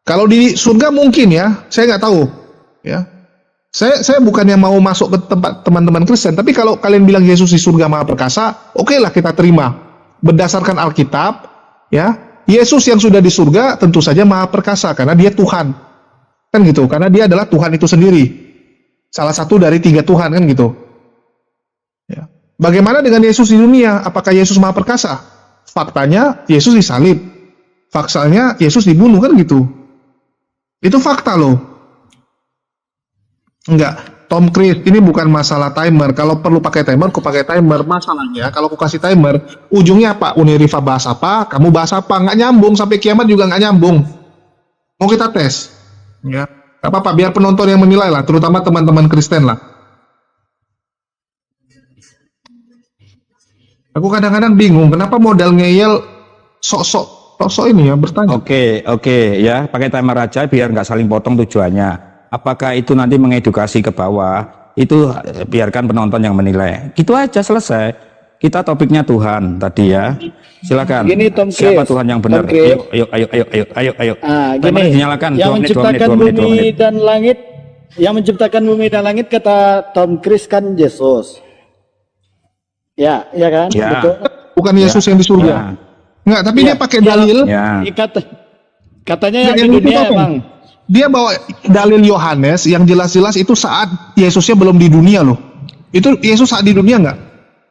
Kalau di surga mungkin ya, saya nggak tahu. Ya. Saya bukannya mau masuk ke tempat teman-teman Kristen, tapi kalau kalian bilang Yesus di surga maha perkasa, oke lah kita terima. Berdasarkan Alkitab, ya, Yesus yang sudah di surga tentu saja maha perkasa karena dia Tuhan. Kan gitu, karena dia adalah Tuhan itu sendiri. Salah satu dari 3 Tuhan kan gitu. Ya. Bagaimana dengan Yesus di dunia? Apakah Yesus maha perkasa? Faktanya Yesus disalib. Faktanya Yesus dibunuh kan gitu. Itu fakta loh. Enggak, Tom Cruise ini bukan masalah timer. Kalau perlu pakai timer, aku pakai timer. Masalahnya kalau aku kasih timer, ujungnya apa? Unirifa bahas apa? Kamu bahas apa? Nggak nyambung, sampai kiamat juga nggak nyambung. Mau kita tes? Ya, nggak apa-apa. Biar penonton yang menilai lah, terutama teman-teman Kristen lah. Aku kadang-kadang bingung, kenapa modal ngeyel sok-sok ini ya bertanya. Oke, ya, pakai timer aja biar nggak saling potong tujuannya. Apakah itu nanti mengedukasi ke bawah? Itu biarkan penonton yang menilai. Gitu aja, selesai. Kita topiknya Tuhan tadi ya. Silakan. Gini, Tom Siapa Cruise. Tuhan yang benar? Tom Cruise. Ayo. Ah, Timer gini, dinyalakan. yang 2 menit, 2 menit, menciptakan 2 menit, 2 bumi menit. dan langit Yang menciptakan bumi dan langit kata Tom Cruise kan Yesus. Ya, ya kan? Ya. Betul. Bukan Yesus yang di surga. Ya. Enggak, tapi Iya. dia pakai dalil. Ya. Katanya yang Yang di lucu dunia, apa? Bang. Dia bawa dalil Yohanes yang jelas-jelas itu saat Yesusnya belum di dunia loh. Itu Yesus saat di dunia nggak?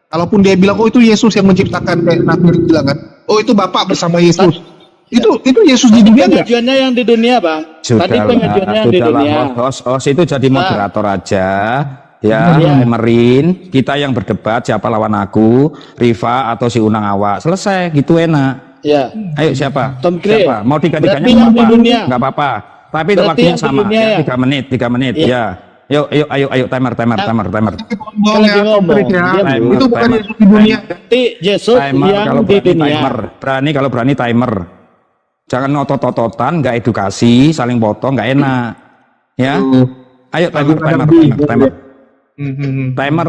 Kalaupun dia bilang, oh itu Yesus yang menciptakan, kayak Nabi bilang kan, oh itu Bapak bersama Yesus. Itu Yesus di dunia nggak? Pengajuannya yang di dunia, Bang. Tadi pengajuannya yang di dunia. Host itu jadi moderator aja. Ya, Iya. Emerin, kita yang berdebat siapa lawan aku, Riva atau si Unang Awak. Selesai, gitu enak. Ya. Ayo siapa? Tom Cruise. Siapa? Mau diganti-ganti Berarti yang nggak di dunia. apa-apa. Nggak apa-apa. Tapi Berarti waktunya yang di sama. dunia ya? 3 menit. Iya. Ya. Yuk, timer. Bohong ya, ngomong, Chris ya. dia Itu bukan timer. Yesus di dunia. Berarti Yesus Timer yang kalau di berani dunia. timer. Kalau berani timer. Jangan ngotot-ototan, nggak edukasi, saling potong, nggak enak. Ya. Ayo timer.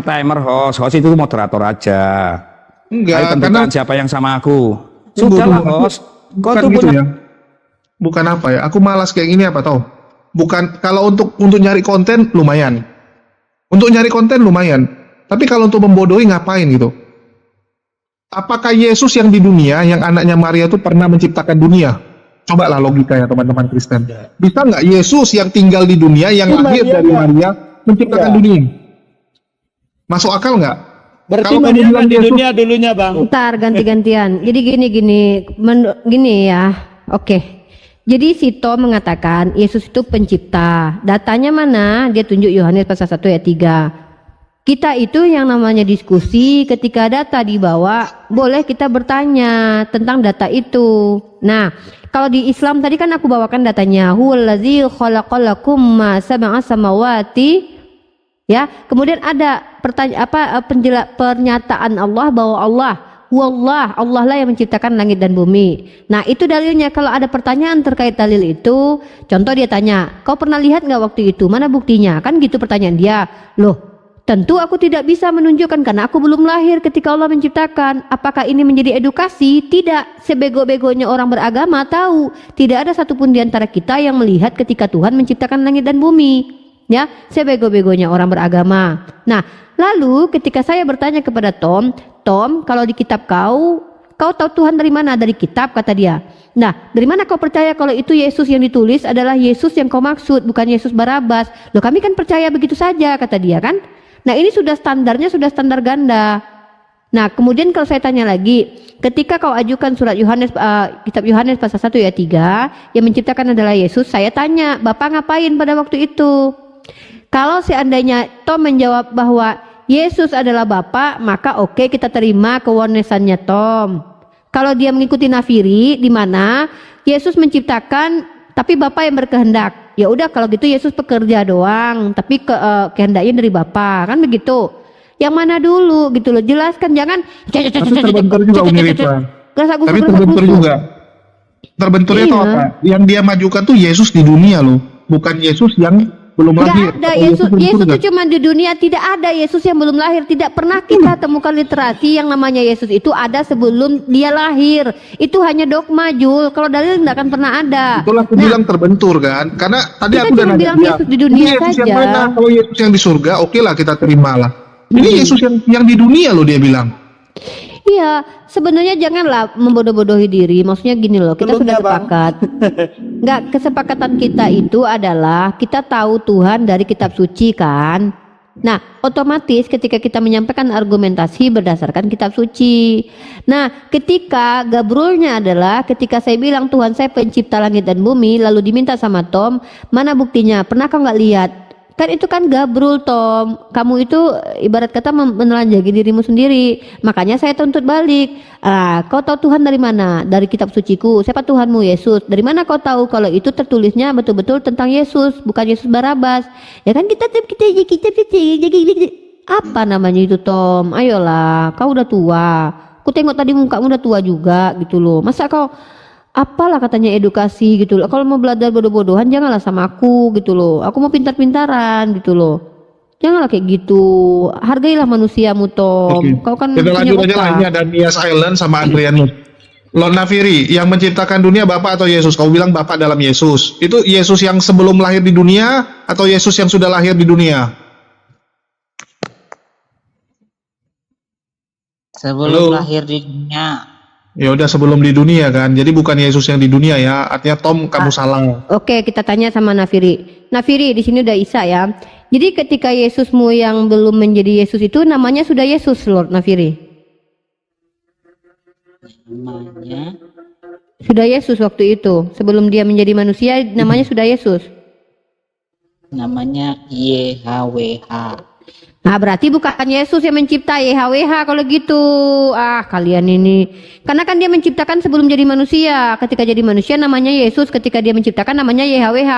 Timer, host itu moderator aja. Ayo Enggak, karena tentukan siapa yang sama aku. Tunggu, Sudahlah, tunggu. host. Kau bukan tuh gitu punya ya. Bukan apa ya? Aku malas kayak gini apa tau? Bukan kalau untuk nyari konten lumayan. Untuk nyari konten lumayan. Tapi kalau untuk membodohi ngapain gitu? Apakah Yesus yang di dunia, yang anaknya Maria itu pernah menciptakan dunia? Cobalah logika ya teman-teman Kristen. Bisa nggak Yesus yang tinggal di dunia, yang Itu lahir Maria dari nggak? Maria, menciptakan Iya. dunia? Masuk akal nggak? Berarti Kalau kamu Maria bilang kan di Yesus- dunia dulunya, Bang. Ntar ganti-gantian. Jadi gini ya. Oke. Jadi Sito mengatakan Yesus itu pencipta. Datanya mana? Dia tunjuk Yohanes pasal 1 ayat 3. Kita itu yang namanya diskusi, ketika data dibawa, boleh kita bertanya tentang data itu. Nah, kalau di Islam tadi kan aku bawakan datanya. Huwallazi khalaqalakum ma sab'a samawati. Ya, kemudian ada pernyataan Allah bahwa Allah lah yang menciptakan langit dan bumi. Nah, itu dalilnya. Kalau ada pertanyaan terkait dalil itu, contoh dia tanya, kau pernah lihat nggak waktu itu? Mana buktinya? Kan gitu pertanyaan dia. Loh, tentu aku tidak bisa menunjukkan karena aku belum lahir ketika Allah menciptakan. Apakah ini menjadi edukasi? Tidak. Sebego-begonya orang beragama tahu tidak ada satupun di antara kita yang melihat ketika Tuhan menciptakan langit dan bumi. Ya, sebego-begonya orang beragama. Nah, lalu ketika saya bertanya kepada Tom, kalau di kitab kau tahu Tuhan dari mana? Dari kitab, kata dia. Nah, dari mana kau percaya kalau itu Yesus yang ditulis adalah Yesus yang kau maksud, bukan Yesus Barabas? Loh, kami kan percaya begitu saja, kata dia kan. Nah, ini sudah standar ganda. Nah, kemudian kalau saya tanya lagi, ketika kau ajukan surat Yohanes, kitab Yohanes pasal 1 ayat 3, yang menciptakan adalah Yesus, saya tanya, Bapak ngapain pada waktu itu? Kalau seandainya Tom menjawab bahwa Yesus adalah Bapa, maka oke, kita terima kewonesannya Tom. Kalau dia mengikuti nafiri, di mana Yesus menciptakan, tapi Bapa yang berkehendak. Ya udah, kalau gitu Yesus pekerja doang, tapi kehendaknya dari Bapa, kan begitu. Yang mana dulu gitu loh, jelaskan, jangan. Tapi terbentur juga Uni Rifa. Tapi terbentur juga. Terbenturnya Iya. itu apa? Yang dia majukan tuh Yesus di dunia loh, bukan Yesus yang belum lahir. Tidak ada Atau Yesus. di Yesus surga. itu cuma di dunia, tidak ada Yesus yang belum lahir. Tidak pernah kita temukan literasi yang namanya Yesus itu ada sebelum dia lahir. Itu hanya dogma, Jul. Kalau dalil tidak akan pernah ada. Itulah aku bilang terbentur kan, karena tadi Kita aku udah cuma nanya bilang dia, Yesus di dunia ini Yesus yang saja. mana? Kalau Yesus yang di surga, oke lah kita terima lah. Ini Yesus yang di dunia loh, dia bilang. Iya, sebenarnya janganlah membodoh-bodohi diri. Maksudnya gini loh, kita sudah Belumnya, Bang. sepakat. Enggak, kesepakatan kita itu adalah kita tahu Tuhan dari kitab suci kan. Nah, otomatis ketika kita menyampaikan argumentasi berdasarkan kitab suci. Nah, ketika gabrulnya adalah ketika saya bilang Tuhan saya pencipta langit dan bumi, lalu diminta sama Tom, mana buktinya? Pernah kau nggak lihat? Kan itu kan gabrul, Tom. Kamu itu ibarat kata menelanjangi dirimu sendiri. Makanya saya tuntut balik. Kau tahu Tuhan dari mana? Dari kitab suciku. Siapa Tuhanmu? Yesus. Dari mana kau tahu kalau itu tertulisnya betul-betul tentang Yesus, bukan Yesus Barabas? Ya kan kita apa namanya itu, Tom? Ayolah, kau udah tua. Aku tengok tadi mukamu udah tua juga gitu loh. Masa kau apalah katanya edukasi gitu loh. Kalau mau belajar bodoh-bodohan janganlah sama aku gitu loh. Aku mau pintar-pintaran gitu loh. Janganlah kayak gitu. Hargailah manusiamu, Tom. Oke. Kau kan Kita punya lanjut aja lah, otak. ini ada Nias Island sama Adrianus. Lord Nafiri, yang menciptakan dunia Bapak atau Yesus? Kau bilang Bapak dalam Yesus. Itu Yesus yang sebelum lahir di dunia atau Yesus yang sudah lahir di dunia? Sebelum Halo? lahir di dunia. Ya udah sebelum di dunia kan. Jadi bukan Yesus yang di dunia ya. Artinya Tom kamu salah. Oke, kita tanya sama Nafiri. Nafiri, di sini udah Isa ya. Jadi ketika Yesusmu yang belum menjadi Yesus itu namanya sudah Yesus, Lord Nafiri. Namanya Sudah Yesus waktu itu. Sebelum dia menjadi manusia namanya sudah Yesus. YHWH. Nah, berarti bukan Yesus yang mencipta YHWH kalau gitu. Ah, kalian ini. Karena kan dia menciptakan sebelum jadi manusia. Ketika jadi manusia namanya Yesus, ketika dia menciptakan namanya YHWH.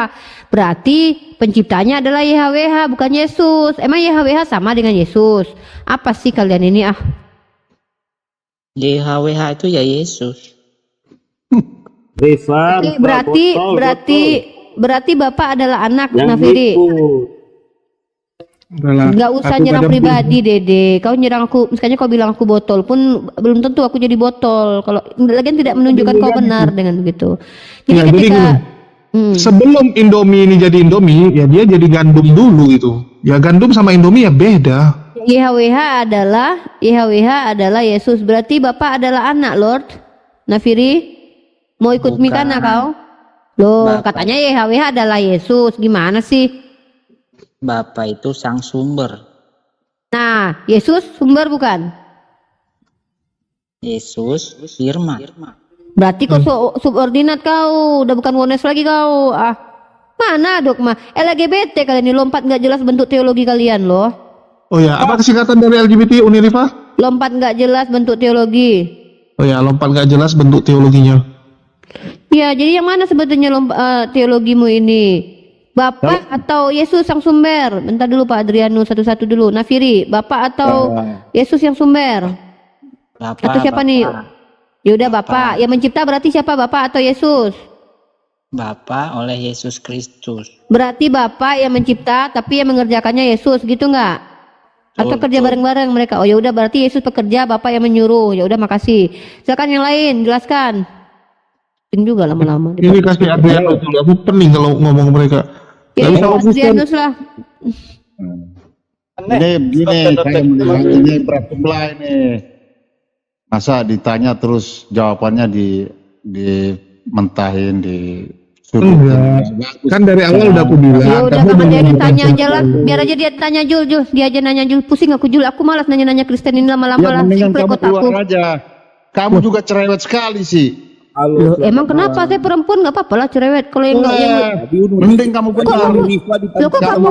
Berarti penciptanya adalah YHWH, bukan Yesus. Emang YHWH sama dengan Yesus? Apa sih kalian ini ah? YHWH itu ya Yesus. Rifan, Oke, berarti Bapak adalah anak Nafiri. Nggak usah nyerang pribadi, Dede. Kau nyerang aku, misalnya kau bilang aku botol pun belum tentu aku jadi botol. Kalau lagian tidak menunjukkan kau benar dengan begitu. Jadi Ya, jadi ketika Sebelum Indomie ini jadi Indomie, ya dia jadi gandum dulu gitu. Ya gandum sama Indomie ya beda. YHWH adalah Yesus. Berarti Bapak adalah anak, Lord Nafiri. Mau ikut Bukan. Mikana kau? Loh, Bapak. katanya YHWH adalah Yesus. Gimana sih? Bapak itu sang sumber. Nah, Yesus sumber bukan? Yesus firman. Berarti kau subordinat kau, udah bukan wones lagi kau. Ah, mana dogma? LGBT kalian ini lompat nggak jelas bentuk teologi kalian loh. Oh ya, apa singkatan dari LGBT Unirifa? Lompat nggak jelas bentuk teologi. Oh ya, lompat nggak jelas bentuk teologinya. Ya, jadi yang mana sebetulnya teologimu ini? Bapak atau Yesus yang sumber? Bentar dulu Pak Adriano, satu-satu dulu. Nafiri, Bapak atau Yesus yang sumber? Bapak. Atau siapa nih? Yaudah Bapak. Yang mencipta berarti siapa? Bapak atau Yesus? Bapak oleh Yesus Kristus. Berarti Bapak yang mencipta, tapi yang mengerjakannya Yesus, gitu nggak? Atau kerja bareng-bareng mereka? Oh ya udah, berarti Yesus pekerja, Bapak yang menyuruh. Ya udah, makasih. Silakan yang lain, jelaskan. Ini juga lama-lama. Ini kasih Adriano dulu. Aku pening kalau ngomong mereka. Ya, Nggak bisa Adrianus lah. Ini begini, saya melihat ini berat sebelah ini. Masa ditanya terus jawabannya dimentahin, Enggak. Kan dari awal udah aku bilang. Ya udah, kamu kamu belum dia tanya menjelaskan aja lah. itu. Biar aja dia tanya Jul. Dia aja nanya Jul. Pusing aku Jul. Aku malas nanya-nanya Kristen ini lama-lama Ya lah. mendingan Sampai kamu kotakku. keluar aja. Kamu juga cerewet sekali sih. Loh, emang kenapa? Saya perempuan nggak apa-apa lah cerewet. Kalau yang nggak yang Mending kamu keluar. Loh, kok kamu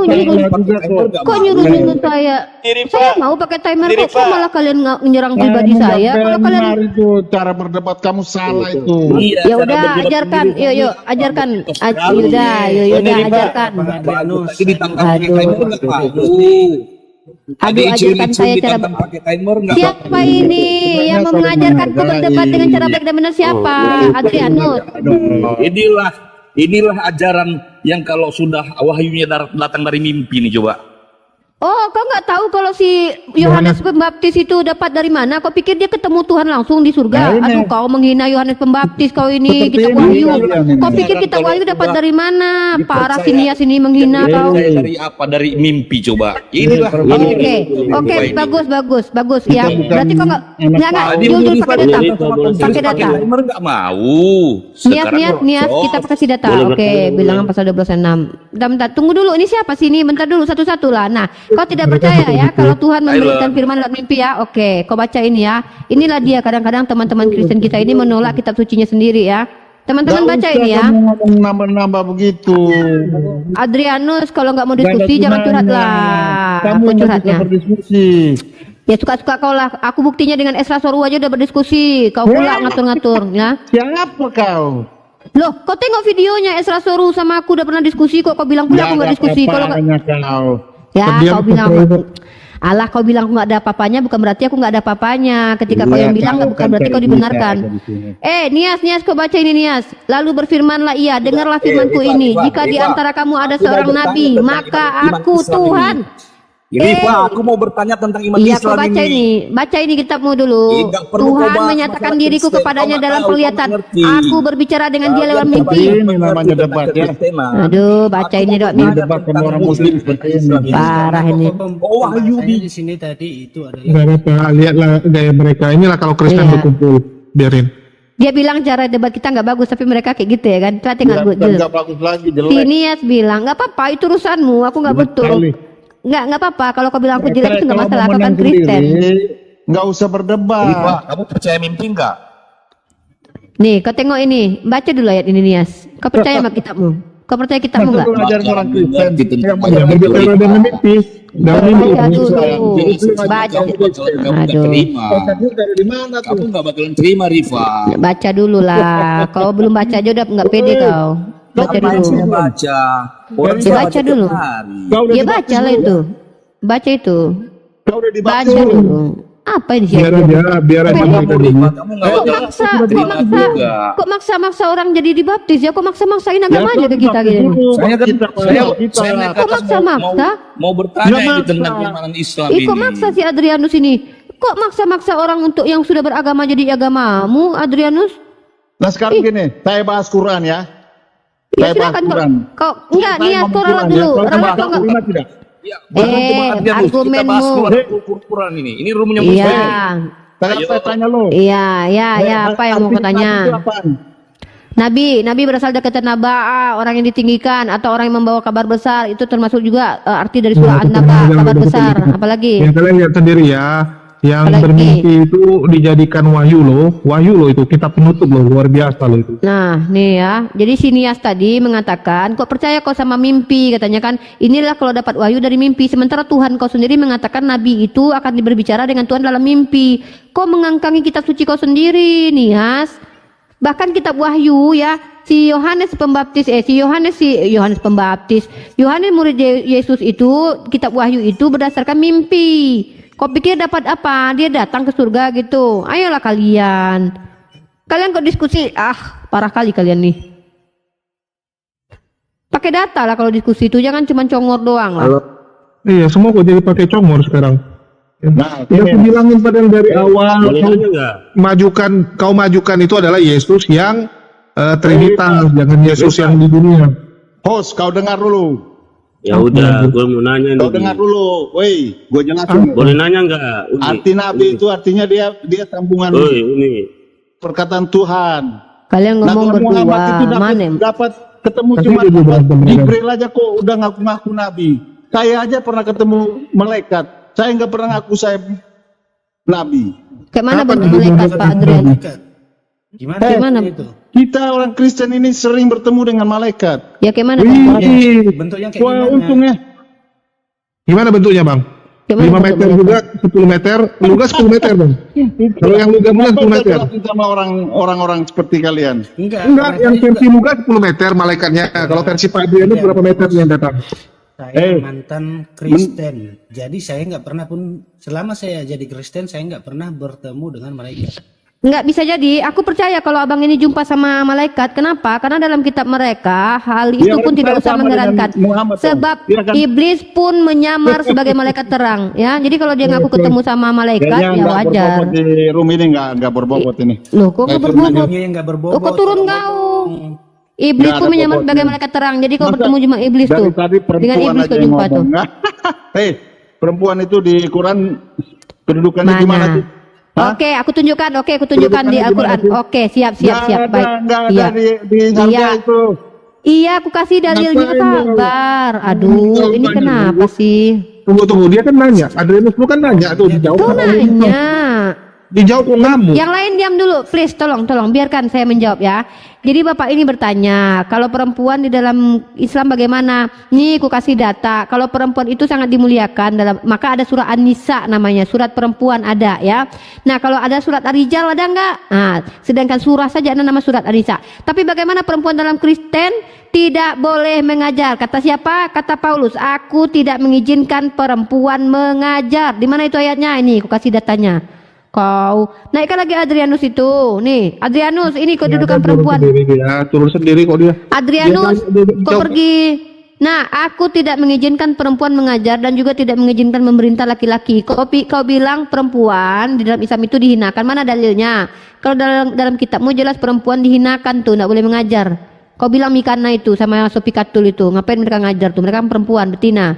nyuruh saya? Saya mau pakai timer kok malah kalian menyerang pribadi saya. Kalau kalian itu cara berdebat kamu salah itu. ya udah ajarkan, yuk ajarkan. Yaudah ajarkan. Tadi ditangkap pakai Aduh. timer nggak mau. Aduh, ajarkan saya cara pakai timer nggak siapa ini yang mau mengajarkanku berdebat dengan cara baik dan benar siapa? Adrianus. Inilah ajaran yang kalau sudah wahyunya datang dari mimpi nih coba. Oh, kau nggak tahu kalau si Yohanes Pembaptis itu dapat dari mana? Kau pikir dia ketemu Tuhan langsung di surga? Nah, ini. Aduh, kau menghina Yohanes Pembaptis kau ini. Seperti Kita ini wahyu. kalian ini. Kau pikir kita wahyu dapat dari mana? Parah sinias ini menghina kau. Dari apa? Dari mimpi coba. Inilah. Oke, bagus. Ya, berarti kau nggak Tadi Jul Unirifa pakai data, pakai pakai data. timer nggak mau. Nias, kita kasih data. Oke, bilangan pasal 12:6. Bentar, tunggu dulu. Ini siapa sih ini? Bentar dulu, satu-satu lah. Nah, kau tidak percaya ya kalau Tuhan memberikan firman lewat mimpi ya? Oke, kau baca ini ya. Inilah dia kadang-kadang teman-teman Kristen kita ini menolak kitab sucinya sendiri ya. Teman-teman baca ini ya. Kamu ngomong nambah-nambah begitu. Adrianus, kalau nggak mau diskusi jangan curhat lah. Kamu Aku yang curhatnya. suka berdiskusi. Ya suka-suka kau lah. Aku buktinya dengan Esra Soru aja udah berdiskusi. Kau pula ngatur-ngatur ya. Siapa kau? Loh, kau tengok videonya Esra Soru sama aku udah pernah diskusi kok. Kau bilang pula aku nggak diskusi. Kalau nggak, kau. ya Terdiam kau bilang terus. Allah, kau bilang aku nggak ada apa-apanya, bukan berarti aku nggak ada apa-apanya. Ketika kau yang bilang bukan berarti kau dibenarkan. Nias, kau baca ini Nias. Lalu berfirmanlah ia, dengarlah firmanku ini. Jika di antara kamu ada seorang nabi, maka aku Tuhan. Rifa, aku mau bertanya tentang iman Iya, kau Islam baca ini. Baca ini kitabmu dulu. Tidak perlu kau Tuhan bahas menyatakan masalah diriku Kristen. kepadanya Kau nggak dalam tahu, kau penglihatan. nggak ngerti. Aku berbicara dengan dia lewat Kalian mimpi. Ini namanya debat ya. Aduh, baca ini lewat Ini mimpi. debat sama orang muslim seperti ini. Parah ini. Oh, bahasanya di sini tadi itu adalah Nggak apa-apa, lihatlah gaya mereka. Inilah kalau Kristen Iya. berkumpul, biarin. Dia bilang cara debat kita nggak bagus, tapi mereka kayak gitu ya kan. Coba tengok gue. Enggak bagus lagi, jelek. Sinias bilang nggak apa-apa, itu urusanmu. Aku nggak betul. sekali. Nggak apa-apa. Kalau kau bilang aku jelek itu nggak Kalau masalah. mau Aku kan menang Kristen. sendiri, nggak usah berdebat. Rifa, kamu percaya mimpi enggak? Nih, kau tengok ini. Baca dulu ayat ini, Nias. Kau percaya sama kitabmu? Kau percaya kitabmu Masa nggak? lu ngajarin orang Kristen yang Ya, berbicara dengan mimpi. Dalam mimpi. Baca dulu. Baca. Aduh. dari mana Kamu nggak bakalan terima, Rifa. Baca dulu lah. Kau belum baca aja udah nggak pede kau. Baca Ngapain dulu. saya baca? Orang Ya, saya baca dulu. tiap hari. Ya baca lah itu. Baca itu. Kau udah Baca dibaptis. dulu. Apa ini sih? Biar aja Kamu, mereka dulu. Rifa, kamu nggak Kok bakalan maksa, terima juga. kok maksa orang jadi dibaptis ya? Kok maksa-maksain agama aja ke kita gitu? Saya kan, saya Kok maksa-maksa? mau bertanya Ya, ini maksa. tentang keimanan Islam Ih, ini. kok maksa si Adrianus ini? Kok maksa-maksa orang untuk yang sudah beragama jadi agamamu, Adrianus? Nah sekarang gini, saya bahas Quran ya. Ya Saya bahas silakan Quran. kok enggak Saya niat ngomong kau ralat Quran ya. dulu. Saya Ralat bahas kau enggak? Quran tidak? Ya, bukan cuma Adrianus, kita bahas argumenmu. Quran ini. Ini rumahnya Iya. Muslim. Saya tanya lo. Iya, apa yang mau kau tanya? Nabi berasal dari kata nabaa, orang yang ditinggikan atau orang yang membawa kabar besar, itu termasuk juga arti dari surah An-Naba, kabar besar. Apalagi? Ya kalian lihat sendiri ya, yang Apalagi? bermimpi itu dijadikan wahyu loh itu kitab penutup loh, luar biasa loh itu. Nah, nih ya. Jadi si Nias tadi mengatakan, kok percaya kau sama mimpi? Katanya kan, inilah kalau dapat wahyu dari mimpi. Sementara Tuhan kau sendiri mengatakan Nabi itu akan berbicara dengan Tuhan dalam mimpi. Kau mengangkangi kitab suci kau sendiri, Nias. Bahkan kitab wahyu ya, si Yohanes Pembaptis, Yohanes murid Yesus itu, kitab wahyu itu berdasarkan mimpi. Kau pikir dapat apa? Dia datang ke surga gitu. Ayolah kalian. Kalian kok diskusi? Parah kali kalian nih. Pakai data lah kalau diskusi itu, jangan cuma congor doang lah. Iya, semua kok jadi pakai congor sekarang. Nah, Ya aku bilangin padahal dari awal Boleh nanya nggak? kau majukan itu adalah Yesus yang Trinitas, jangan Yesus yang di dunia. host, kau dengar dulu. Ya udah, gue mau nanya Kau nih. dengar dulu. Woi, gue jelasin. Boleh nanya nggak? Udi? Arti Nabi itu artinya dia sambungan Oi, ini. perkataan Tuhan. Kalian ngomong Nabi Muhammad itu berdua, mana? dapat ketemu Tapi cuma dia juga berantem dengan- Jibril aja kok udah ngaku-ngaku Nabi. Saya aja pernah ketemu malaikat. Saya nggak pernah ngaku saya Nabi. Kayak mana Kapan bentuk itu malaikat dia Pak Adrian? Gimana? Gimana? itu? Kita orang Kristen ini sering bertemu dengan malaikat. Ya kayak mana bentuknya? Bentuknya kayak Wah, gimana? untungnya. Gimana bentuknya bang? Kayak mana 5 bentuk meter malaikat? juga, 10 meter, luga 10 meter bang. Kalau yang luga bulan 10 meter. Jelasin sama orang-orang seperti kalian. Enggak, Enggak, karena yang saya versi luga 10 meter malaikatnya. Kalau versi Pak Adrian itu berapa meter yang datang? Saya mantan Kristen, jadi saya nggak pernah pun selama saya jadi Kristen saya nggak pernah bertemu dengan malaikat. Nggak bisa jadi. Aku percaya kalau abang ini jumpa sama malaikat. Kenapa? Karena dalam kitab mereka hal itu Dia pun kan tidak usah sama mengherankan. dengan Muhammad, Tom. Sebab Dia kan- iblis pun menyamar sebagai malaikat terang. Ya, jadi kalau dia ngaku ketemu sama malaikat, Kayaknya ya nggak wajar. berbobot di room ini nggak berbobot ini. Loh, kok nggak berbobot? Dia yang nggak berbobot. Oh, kok turun kau? Iblis Nggak pun ada menyamar sebagai bobotnya. malaikat terang. Jadi kau Masa bertemu cuma iblis Dari tuh. tadi Dengan perempuan iblis aja kau yang jumpa tuh. ngomong. Hei, perempuan itu di Quran kedudukannya Mana? gimana sih? Hah? Oke, aku tunjukkan di Kedudukannya Al-Quran. gimana sih? Oke, siap, baik. Nggak Iya. ada di harga Iya. itu. Iya, aku kasih dalilnya, Ngapain lu? sabar. Aduh, ini kenapa sih? Tunggu, dia kan nanya. Adrianus lu kan nanya tuh dijawab. Kau nanya. Dijawab kok ngamuk. Yang lain diam dulu, please, tolong, biarkan saya menjawab ya. Jadi bapak ini bertanya, kalau perempuan di dalam Islam bagaimana? Nih, aku kasih data. Kalau perempuan itu sangat dimuliakan dalam, maka ada surah An-Nisa namanya, surat perempuan ada ya. Nah, kalau ada surat Ar-Rijal ada enggak? Nah, sedangkan surah saja ada nama surat An-Nisa. Tapi bagaimana perempuan dalam Kristen? Tidak boleh mengajar. Kata siapa? Kata Paulus, aku tidak mengizinkan perempuan mengajar. Di mana itu ayatnya? Ini, aku kasih datanya. Kau naikkan lagi Adrianus itu. Nih, Adrianus, ini kedudukan perempuan. Turun sendiri kok dia. Adrianus, Dia kau jawab. pergi Nah, aku tidak mengizinkan perempuan mengajar dan juga tidak mengizinkan memerintah laki-laki. Kau bilang perempuan di dalam Islam itu dihinakan. Mana dalilnya? Kalau dalam kitabmu jelas perempuan dihinakan tuh, tidak boleh mengajar. Kau bilang Mikana itu sama Sophie Katul itu, ngapain mereka ngajar tuh? Mereka kan perempuan, betina.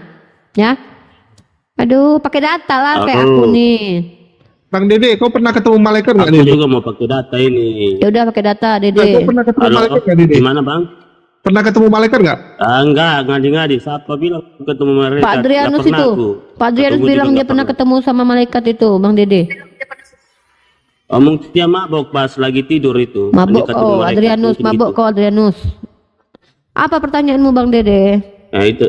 Ya? Aduh, pakai data lah kayak aku nih. Bang Dede, kau pernah ketemu malaikat nggak, Aku Dede? juga mau pakai data ini. Ya udah pakai data, Kau Dede. pernah ketemu Halo, malaikat nggak, Dede? gimana bang? Pernah ketemu malaikat nggak? Enggak, ngadi-ngadi. Siapa bilang ketemu mereka? Pak Adrianus itu. Pak Adrianus bilang dia pernah ketemu sama malaikat itu, Bang Dede. Omong dia mabok pas lagi tidur itu. Mabuk, Dia ketemu oh malaikat, Adrianus, mungkin mabuk gitu. kau Adrianus. Apa pertanyaanmu Bang Dede? Nah itu.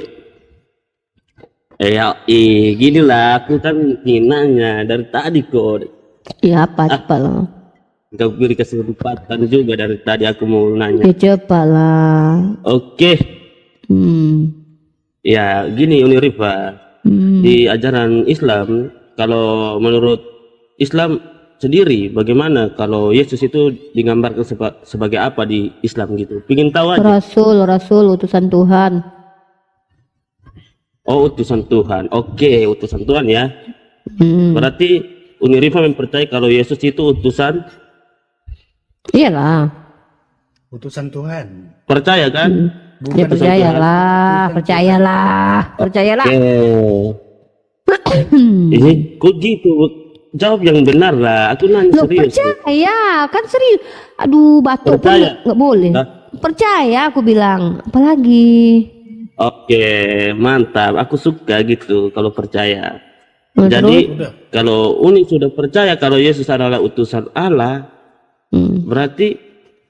Gini lah, aku kan nanya dari tadi kok. Ya apa cepat lah. Kau beri kesempatan juga dari tadi aku mau nanya. Ya cepat lah. Oke, ya gini Uni Rifa, di ajaran Islam, kalau menurut Islam sendiri, bagaimana kalau Yesus itu digambarkan sebagai apa di Islam gitu? Pingin tahu aja. Rasul, utusan Tuhan. Oh, utusan Tuhan. Oke, utusan Tuhan ya. Berarti Uni Rifa mempercayai kalau Yesus itu utusan. Iyalah. Utusan Tuhan. Percaya kan? Ya percayalah, percayalah. Ini kok gitu? Jawab yang benar lah. Aku nanya Loh, serius. percaya, kan serius. Aduh, batuk pun Percaya. nggak boleh. Hah? Percaya aku bilang. Apalagi. Oke, mantap. Aku suka gitu kalau percaya. Nah, Jadi Udah. kalau Uni sudah percaya kalau Yesus adalah utusan Allah, berarti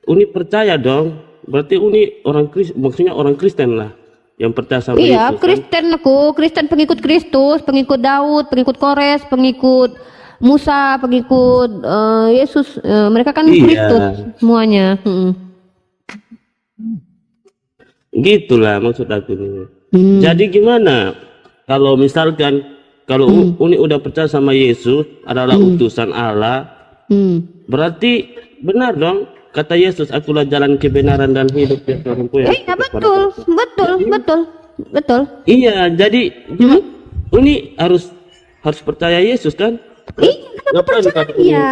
Uni percaya dong. Berarti Uni orang Kristen, maksudnya orang Kristen lah yang percaya sama Iya, Yesus. Kristen aku, Kristen pengikut Kristus, pengikut Daud, pengikut Kores, pengikut Musa, pengikut Yesus. Mereka kan Iya. Kristus semuanya. Gitulah maksud aku nih. Jadi gimana kalau misalkan kalau Uni udah percaya sama Yesus adalah utusan Allah, berarti benar dong kata Yesus, akulah jalan kebenaran dan hidup ya Iya betul. Iya, jadi Uni harus percaya Yesus kan? Iya, Ngapain kata Uni? Iya.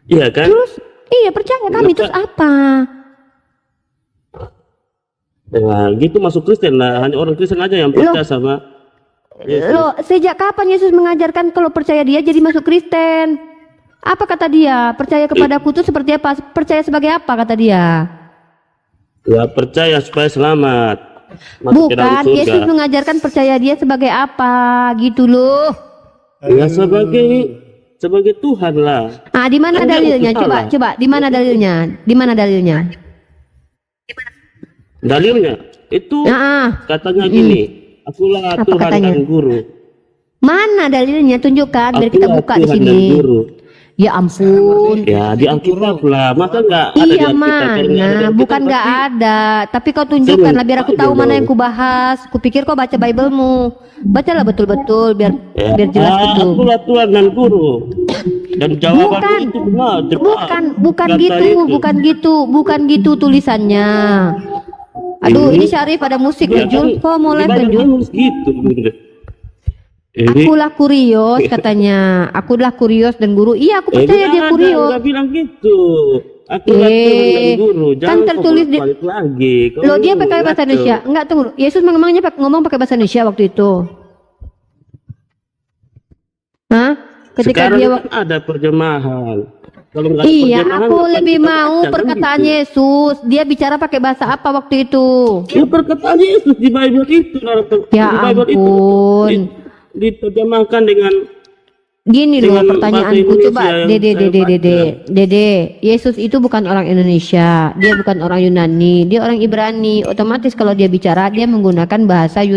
Iya kan? Terus iya percaya kami terus apa? Nah, gitu masuk Kristen lah. Hanya orang Kristen aja yang percaya sama Yesus. Loh, sejak kapan Yesus mengajarkan kalau percaya dia jadi masuk Kristen? Apa kata dia? Percaya kepadaku itu seperti apa? Percaya sebagai apa kata dia? Ya percaya supaya selamat. Masuk ke dalam Bukan, surga. Yesus mengajarkan percaya dia sebagai apa gitu loh. Ya sebagai Tuhan lah. Ah, di mana Kan dia dalilnya? utusan lah. Coba, di mana dalilnya? Di mana dalilnya? Dalilnya itu katanya gini, akulah Apa Tuhan katanya? dan Guru. Mana dalilnya? Tunjukkan biar kita Akulah buka di Tuhan sini. dan Guru. Ya ampun. Ya di Alkitab lah, masa nggak ada di Iya Alkitab? Kalau nggak ada di mana? Alkitab, Bukan nggak pasti ada. Tapi kau tunjukkan lah biar aku Saya tahu lupa mana dong. yang kubahas. Kupikir kau baca Bible-mu. Bacalah betul-betul biar Ya, biar jelas betul. akulah Tuhan dan Guru. Dan jawaban Bukan. itu benar. cepat. Bukan Kata gitu, Yesus. bukan gitu tulisannya. Aduh, ini Syarif ada musik Ya, nih, Jul. Kok mau live di kan, Jul? Bible gitu. Ini Akulah kurios katanya. Akulah kurios dan guru. Iya, aku percaya dia kurios. Enggak bilang gitu. Akulah Tuhan dan Guru. Kan Jangan tertulis di balik lagi. Kau Loh, dia pakai bahasa ngaco. Indonesia. Enggak, tunggu. Yesus memangnya ngomong pakai bahasa Indonesia waktu itu. Hah? Ketika Sekarang dia kan ada perjemahan. Kalau nggak ada Iya, perjemahan, aku ngapain lebih kita mau baca, kan perkataan gitu. Yesus. Dia bicara pakai bahasa apa waktu itu? Ya perkataan Yesus di Bible itu. Ya di Bible ampun. itu diterjemahkan dengan Gini loh dengan pertanyaanku, bahasa coba Indonesia yang Dede, Yesus itu bukan orang Indonesia, dia bukan orang Yunani, dia orang Ibrani. Otomatis kalau dia bicara dia menggunakan bahasa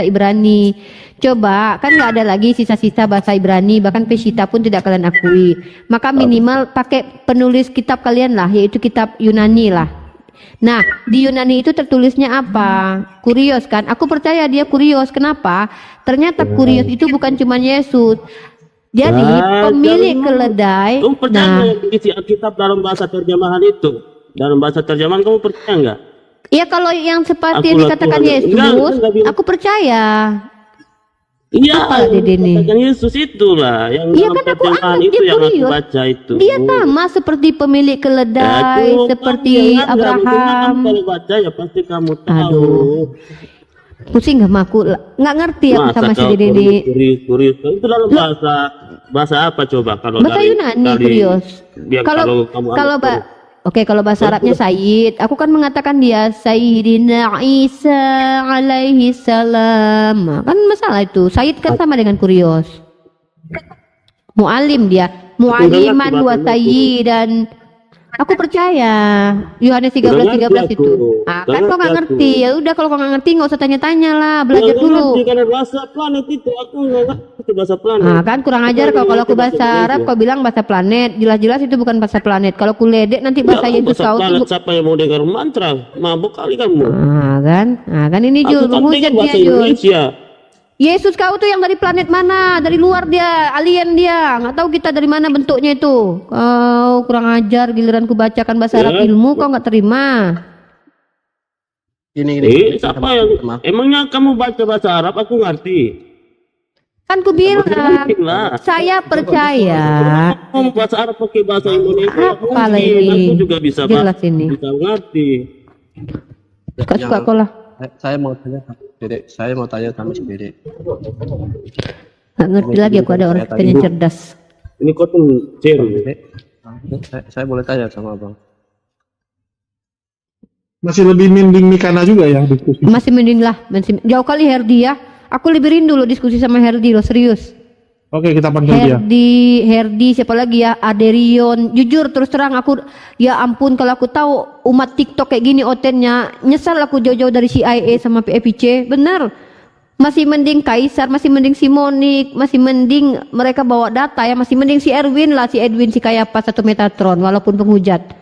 Ibrani. Coba, kan nggak ada lagi sisa-sisa bahasa Ibrani, bahkan Peshitta pun tidak kalian akui. Maka minimal pakai penulis kitab kalian lah, yaitu kitab Yunani lah. Nah, di Yunani itu tertulisnya apa? Kurios kan? Aku percaya dia kurios. Kenapa? Ternyata kurios itu bukan cuma Yesus. Jadi pemilik keledai. Kamu percaya nggak isi Alkitab dalam bahasa terjemahan itu? Dalam bahasa terjemahan kamu percaya nggak? Ya kalau yang seperti yang Akulah dikatakan Tuhan. Yesus, Enggak bilang. aku percaya. Iya, Apa, yang Dede nih? dikatakan Yesus itulah yang Iya dalam kan aku pertengahan anggap itu dia yang aku kurios. baca itu. Dia sama seperti pemilik Ya, keledai, itu seperti kamu yang ada. Mungkin Abraham. kamu kalau baca ya pasti kamu tahu. Aduh. Pusing gak aku? Nggak ngerti aku Masa sama si kau Dede ini. kurios itu dalam bahasa apa coba kalau Bahasa Yunani kurios. Kalau kamu kalau anggap Oke, kalau bahasa Arabnya Sayyid, aku kan mengatakan dia Sayyidina Isa alaihi salam. Kan masalah itu. Sayyid kan sama dengan kurios. Mu'alim dia. Mu'aliman wa sayyidan. Aku percaya. Yohanes 13:13 itu. Ah, kan kau nggak ngerti. Ya udah kalau kau nggak ngerti nggak usah tanya-tanya lah, belajar dulu. Karena bahasa planet itu aku nggak ngerti bahasa planet. Ah, kan kurang ajar kalau aku bahasa Arab kau bilang bahasa planet. Jelas-jelas itu bukan bahasa planet. Kalau ku ledek nanti bahasa Yesus kau planet tuh. siapa yang mau dengar mantra? Mabuk kali kamu. Ah kan ini Jul, Aku kan menghujat dengar dia bahasa Jul. Indonesia. Yesus kau tuh yang dari planet mana? Dari luar dia, alien dia. Nggak tahu kita dari mana bentuknya itu. Kau kurang ajar, giliran ku bacakan bahasa Arab ilmu kau nggak terima. Siapa yang emangnya kamu baca bahasa Arab aku ngerti. Kan ku bilang, saya percaya. Kamu bahasa Arab pakai bahasa Indonesia. Apa mungkin lagi? Aku juga bisa Jelas ini. bisa ngerti. Suka-suka kau lah. Saya mau tanya sama si Dede. Nggak ngerti lagi aku ada orang yang cerdas. Ini kau tuh Saya boleh tanya sama abang. Masih lebih mending Mikana juga ya diskusi. Masih mending lah, jauh kali Herdi ya. Aku lebih rindu loh diskusi sama Herdi loh, serius. Oke, kita panggil dia. Herdi, siapa lagi ya? Aderion. Jujur terus terang aku, ya ampun kalau aku tahu umat TikTok kayak gini otennya, nyesal aku jauh-jauh dari CIA sama PFIC. Bener. Masih mending Kaisar, masih mending si Monik, masih mending mereka bawa data ya, masih mending si Erwin lah, si Edwin, si Kayapas atau Metatron walaupun penghujat.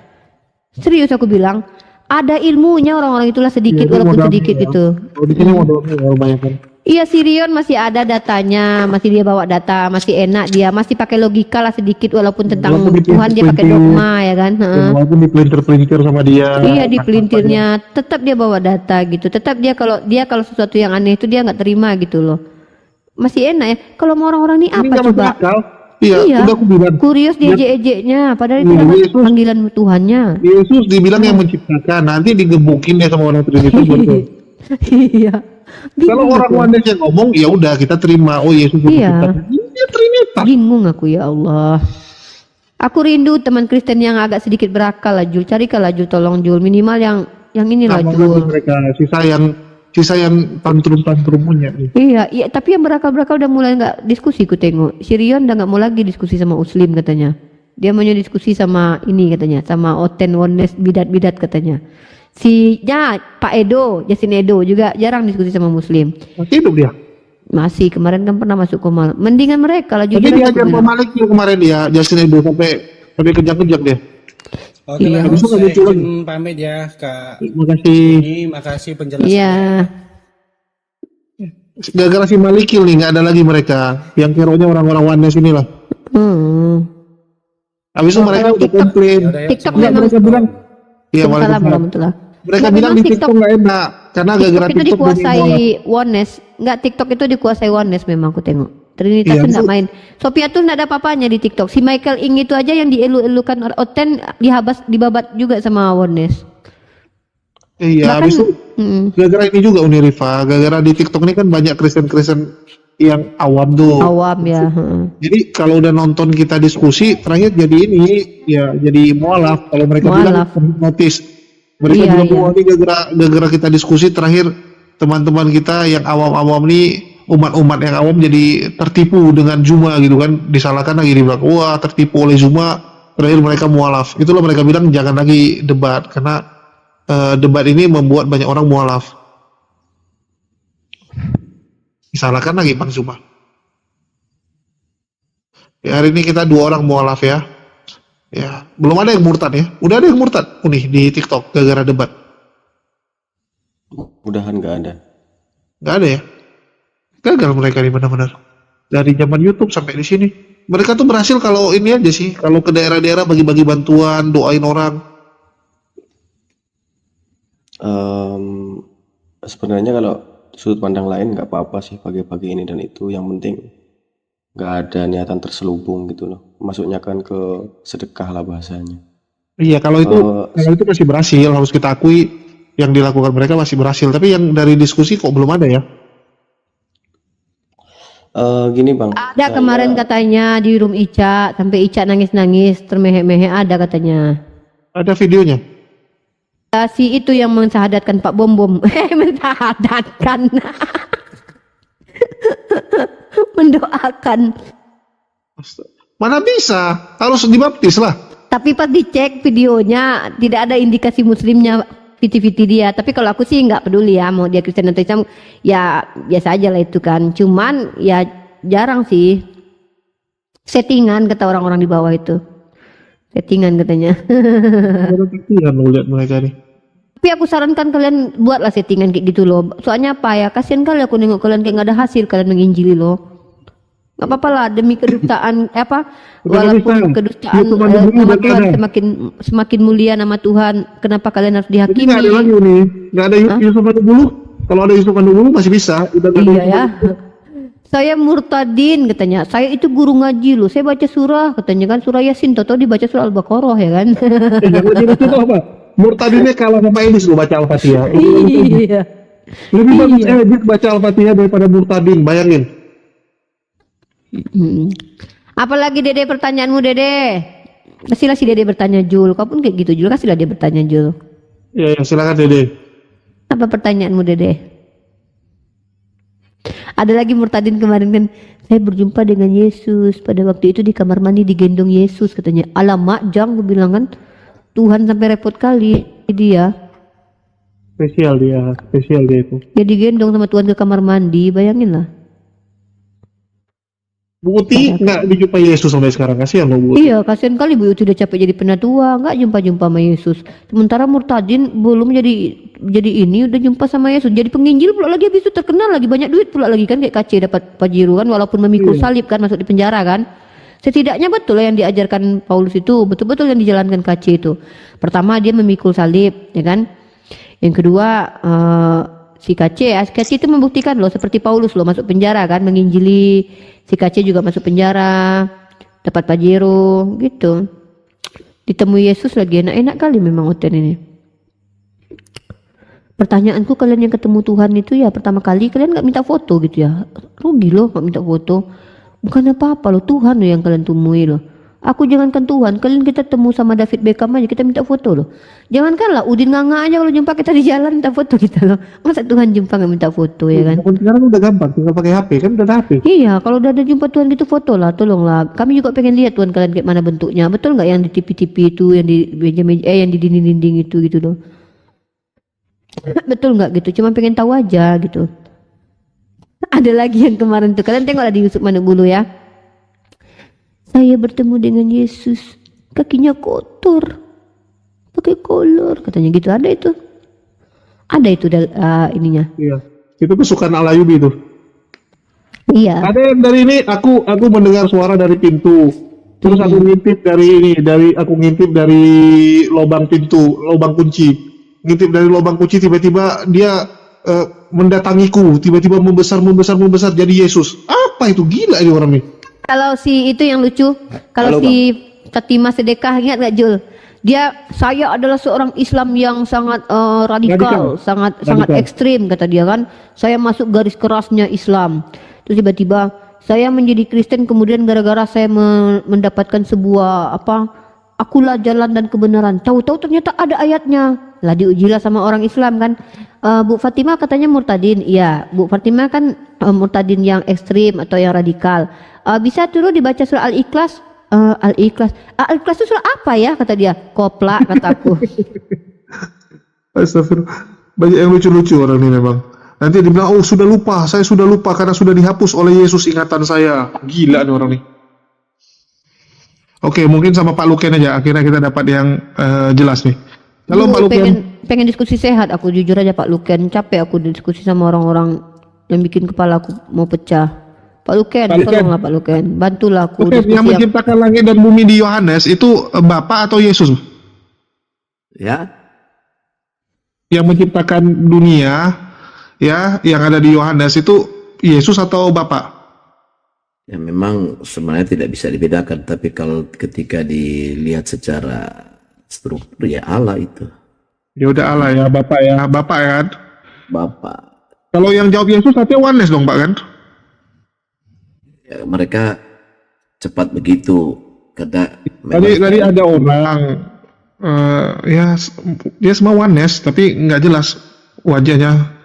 Serius aku bilang, ada ilmunya orang-orang itulah sedikit walaupun sedikit itu. Kalau di sini modalnya banyak kan. Iya, Sirion masih ada datanya, masih dia bawa data, masih enak dia, masih pakai logika lah sedikit walaupun tentang Tuhan dia pakai dogma ya kan. Walaupun dipelintir-pelintir sama dia. Iya, dipelintirnya, tetap dia bawa data gitu. Tetap dia kalau sesuatu yang aneh itu dia nggak terima gitu loh. Masih enak ya. Kalau mau orang-orang ini apa coba? Iya, udah aku bilang. Kurios dia ejek-ejeknya, padahal itu adalah panggilan Tuhannya. Yesus dibilang yang menciptakan, nanti digebukin ya sama orang Trinitas. Iya. Kalau orang Oneness yang ngomong, ya udah kita terima. Oh Yesus menciptakan. Dia Trinitas. Bingung aku ya Allah. Aku rindu teman Kristen yang agak sedikit berakal lah Jul. Carikanlah Jul, tolong Jul. Minimal yang inilah Jul. Mereka sisa yang tantrum punya. Iya, tapi yang berakal udah mulai nggak diskusi ku tengok. Sirion udah nggak mau lagi diskusi sama Muslim katanya. Dia maunya diskusi sama ini katanya, sama Oten Oneness bidat-bidat katanya. Pak Edo, Justin Edo juga jarang diskusi sama Muslim. Masih hidup dia? Masih, kemarin kan pernah masuk koma. Mendingan mereka lah jujur. Tapi dia ajar Malik kemarin dia, Justin Edo sampai kejang-kejang dia. Oke lah, saya izin pamit ya Kak. Makasih. Makasih penjelasannya. Iya. Gara-gara si Malikil nih nggak ada lagi mereka. Yang kironya orang-orang Oneness inilah. Habis itu mereka udah komplain. TikTok memang mereka bilang. Iya, mereka bilang di TikTok nggak enak karena gara-gara TikTok itu dikuasai Oneness. Nggak, TikTok itu dikuasai Oneness memang aku tengok. Trinitas itu nggak main. Sophia tuh nggak ada apa-apanya di TikTok. Si Michael Ing itu aja yang dielu-elukan Oten dibabat juga sama Oneness. Iya, habis itu gara-gara ini juga Uni Rifa, gara-gara di TikTok ini kan banyak Kristen-Kristen yang awam tuh. Awam ya. Jadi kalau udah nonton kita diskusi, terakhir jadi ini ya jadi mualaf. Kalau mereka bilang notis, mereka bilang ini gara-gara kita diskusi terakhir teman-teman kita yang awam-awam nih, umat-umat yang awam jadi tertipu dengan Zuma gitu kan, disalahkan lagi dibilang wah tertipu oleh Zuma, terakhir mereka mualaf. Itulah mereka bilang jangan lagi debat karena debat ini membuat banyak orang mualaf. Disalahkan lagi Bang Zuma. Ya, hari ini kita 2 orang mualaf ya. Ya, belum ada yang murtad ya. Udah ada yang murtad nih di TikTok gara-gara debat. Mudahan nggak ada. Nggak ada ya. Gagal mereka nih benar-benar. Dari zaman YouTube sampai di sini. Mereka tuh berhasil kalau ini aja sih, kalau ke daerah-daerah bagi-bagi bantuan, doain orang. Sebenarnya kalau sudut pandang lain nggak apa-apa sih pagi-pagi ini dan itu, yang penting nggak ada niatan terselubung gitu loh. Masuknya kan ke sedekah lah bahasanya. Iya, kalau itu masih berhasil, harus kita akui yang dilakukan mereka masih berhasil. Tapi yang dari diskusi kok belum ada ya? Gini Bang, Ada kemarin katanya di room Ica, sampai Ica nangis-nangis, termehek-mehek, ada katanya. Ada videonya? Si itu yang mensahadatkan Pak Bom Bom. Mensahadatkan. Mendoakan. Mana bisa? Harus dibaptis lah. Tapi pas dicek videonya tidak ada indikasi muslimnya viti-viti dia. Tapi kalau aku sih nggak peduli ya, mau dia Kristen atau Islam, ya biasa aja lah itu kan. Cuman ya jarang sih. Settingan kata orang-orang di bawah itu. Settingan katanya. Kasihan lo lihat mereka nih. Tapi aku sarankan kalian buatlah settingan kayak gitu loh. Soalnya apa ya? Kasihan kali aku nengok kalian kayak nggak ada hasil kalian menginjili loh. Gak apa-apa lah demi kedustaan walaupun kedustaan nama Tuhan semakin mulia nama Tuhan, kenapa kalian harus dihakimi? Nggak ada lagi nih, nggak ada Yusuf Manubulu. Kalau ada Yusuf Manubulu masih bisa. Iya ya. Saya murtadin katanya. Saya itu guru ngaji loh. Saya baca surah katanya kan, surah Yasin. Toto dibaca surah Al-Baqarah ya kan. Jangan itu apa? Murtadinnya kalah sama Elis lo baca Al-Fatihah. Iya. Lebih bagus Elis baca Al-Fatihah daripada murtadin, bayangin. Apalagi Dede pertanyaanmu Dede? Kasihlah si Dede bertanya Jul. Kau pun kayak gitu Jul, kasihlah dia bertanya Jul. Ya silakan Dede. Apa pertanyaanmu Dede? Ada lagi murtadin kemarin kan, saya berjumpa dengan Yesus pada waktu itu di kamar mandi digendong Yesus katanya. Alamak jang gue bilang kan, Tuhan sampai repot kali dia. Spesial dia itu. Dia digendong sama Tuhan ke kamar mandi, bayangin lah. Bu Uti nggak dijumpai Yesus sampai sekarang, kasihan loh Bu Uti. Iya, kasihan kali Bu Uti udah capek jadi penatua, nggak jumpa-jumpa sama Yesus. Sementara murtadin belum jadi ini udah jumpa sama Yesus, jadi penginjil pula lagi, habis itu terkenal lagi, banyak duit pula lagi kan, kayak KC dapat Pajero kan, walaupun memikul salib kan, masuk di penjara kan. Setidaknya betul lah yang diajarkan Paulus itu, betul-betul yang dijalankan KC itu. Pertama dia memikul salib, ya kan. Yang kedua si KC itu membuktikan loh, seperti Paulus loh masuk penjara kan, menginjili. Si KC juga masuk penjara, dapat Pajero gitu. Ditemui Yesus lagi, enak-enak kali memang Oten ini. Pertanyaanku, kalian yang ketemu Tuhan itu ya pertama kali kalian nggak minta foto gitu ya? Rugi loh nggak minta foto. Bukan apa-apa loh, Tuhan loh yang kalian temui loh. Aku jangankan Tuhan, kalian kita temu sama David Beckham aja kita minta foto loh. Jangankanlah Udin Nganga aja kalau jumpa kita di jalan minta foto kita loh. Masa Tuhan jumpa nggak minta foto ya kan? Sekarang udah gampang, tinggal pakai HP kan, udah ada HP. Iya, kalau udah ada jumpa Tuhan gitu foto lah, tolonglah. Kami juga pengen lihat Tuhan kalian kayak mana bentuknya. Betul nggak yang di TV-TV itu, yang di meja-meja, yang di dinding-dinding itu gitu loh. Betul nggak gitu? Cuma pengen tahu aja gitu. Ada lagi yang kemarin tuh, kalian tengoklah di Yusuf Manubulu ya. Saya bertemu dengan Yesus, kakinya kotor, pakai kolor, katanya gitu. Ada itu ininya. Iya, itu kesukaan Al-Ayubi itu. Iya. Ada yang dari ini, aku mendengar suara dari pintu, terus aku ngintip dari lubang pintu, lubang kunci, ngintip dari lubang kunci, tiba-tiba dia mendatangiku, tiba-tiba membesar jadi Yesus. Apa itu, gila ini orang nih. Kalau si itu yang lucu, kalau si Fatimah Sedekah, ingat nggak Jul? Saya adalah seorang Islam yang sangat radikal, sangat ekstrim kata dia kan. Saya masuk garis kerasnya Islam. Terus tiba-tiba saya menjadi Kristen, kemudian gara-gara saya mendapatkan sebuah akulah jalan dan kebenaran. Tahu-tahu ternyata ada ayatnya. Lah diujilah sama orang Islam kan. Bu Fatimah katanya murtadin. Iya, Bu Fatimah kan murtadin yang ekstrim atau yang radikal. Bisa turun dibaca surah Al-Ikhlas. Al-Ikhlas itu surah apa ya kata dia? Koplak kataku. Astagfirullah. Banyak yang lucu-lucu orang ini memang. Nanti dibilang, saya sudah lupa karena sudah dihapus oleh Yesus ingatan saya. Gila nih orang nih. Oke, mungkin sama Pak Luken aja. Akhirnya kita dapat yang jelas nih. Halo Pak Luken. Pengen diskusi sehat aku, jujur aja Pak Luken. Capek aku diskusi sama orang-orang yang bikin kepala aku mau pecah. Pak Luken, tolonglah Pak Luken, bantulah aku. Yang menciptakan langit dan bumi di Yohanes itu Bapa atau Yesus? Ya. yang menciptakan dunia ya yang ada di Yohanes itu Yesus atau Bapa? Ya memang sebenarnya tidak bisa dibedakan, tapi kalau ketika dilihat secara struktur ya Allah itu. Ya udah Allah ya, Bapak ya, Bapak ya kan? Bapak. Kalau yang jawab Yesus artinya oneness dong Pak kan? Ya, mereka cepat begitu karena Tadi ada orang ya dia semua oneness tapi nggak jelas wajahnya.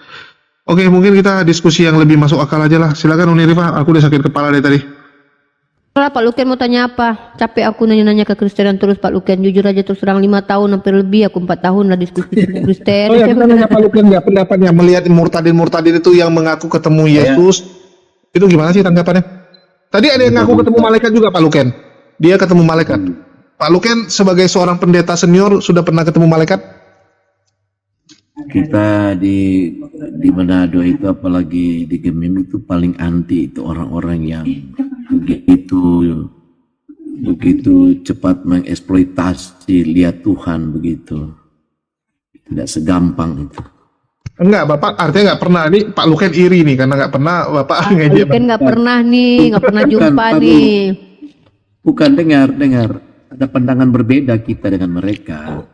Oke, mungkin kita diskusi yang lebih masuk akal aja lah. Silakan Uni Rifa, aku udah sakit kepala dari tadi. Pak Luken mau tanya apa? Capek aku nanya-nanya ke Kristenan terus Pak Luken. Jujur aja terus terang 5 tahun hampir lebih, aku 4 tahun lah diskusi dengan Kristen. Oh ya, kita nanya Pak Luken ya pendapatnya melihat murtadin itu yang mengaku ketemu Yesus. Itu gimana sih tanggapannya? Tadi ada yang ngaku ketemu malaikat juga Pak Luken. Dia ketemu malaikat. Pak Luken sebagai seorang pendeta senior sudah pernah ketemu malaikat? kita di Manado itu, apalagi di Gemim itu paling anti itu orang-orang yang begitu cepat mengeksploitasi lihat Tuhan begitu. Tidak segampang itu. Enggak, Bapak artinya nggak pernah. Ini Pak Luken iri nih karena nggak pernah Bapak ngejek. Luken nggak pernah nih, nggak pernah jumpa nih. Bukan, dengar. Ada pandangan berbeda kita dengan mereka.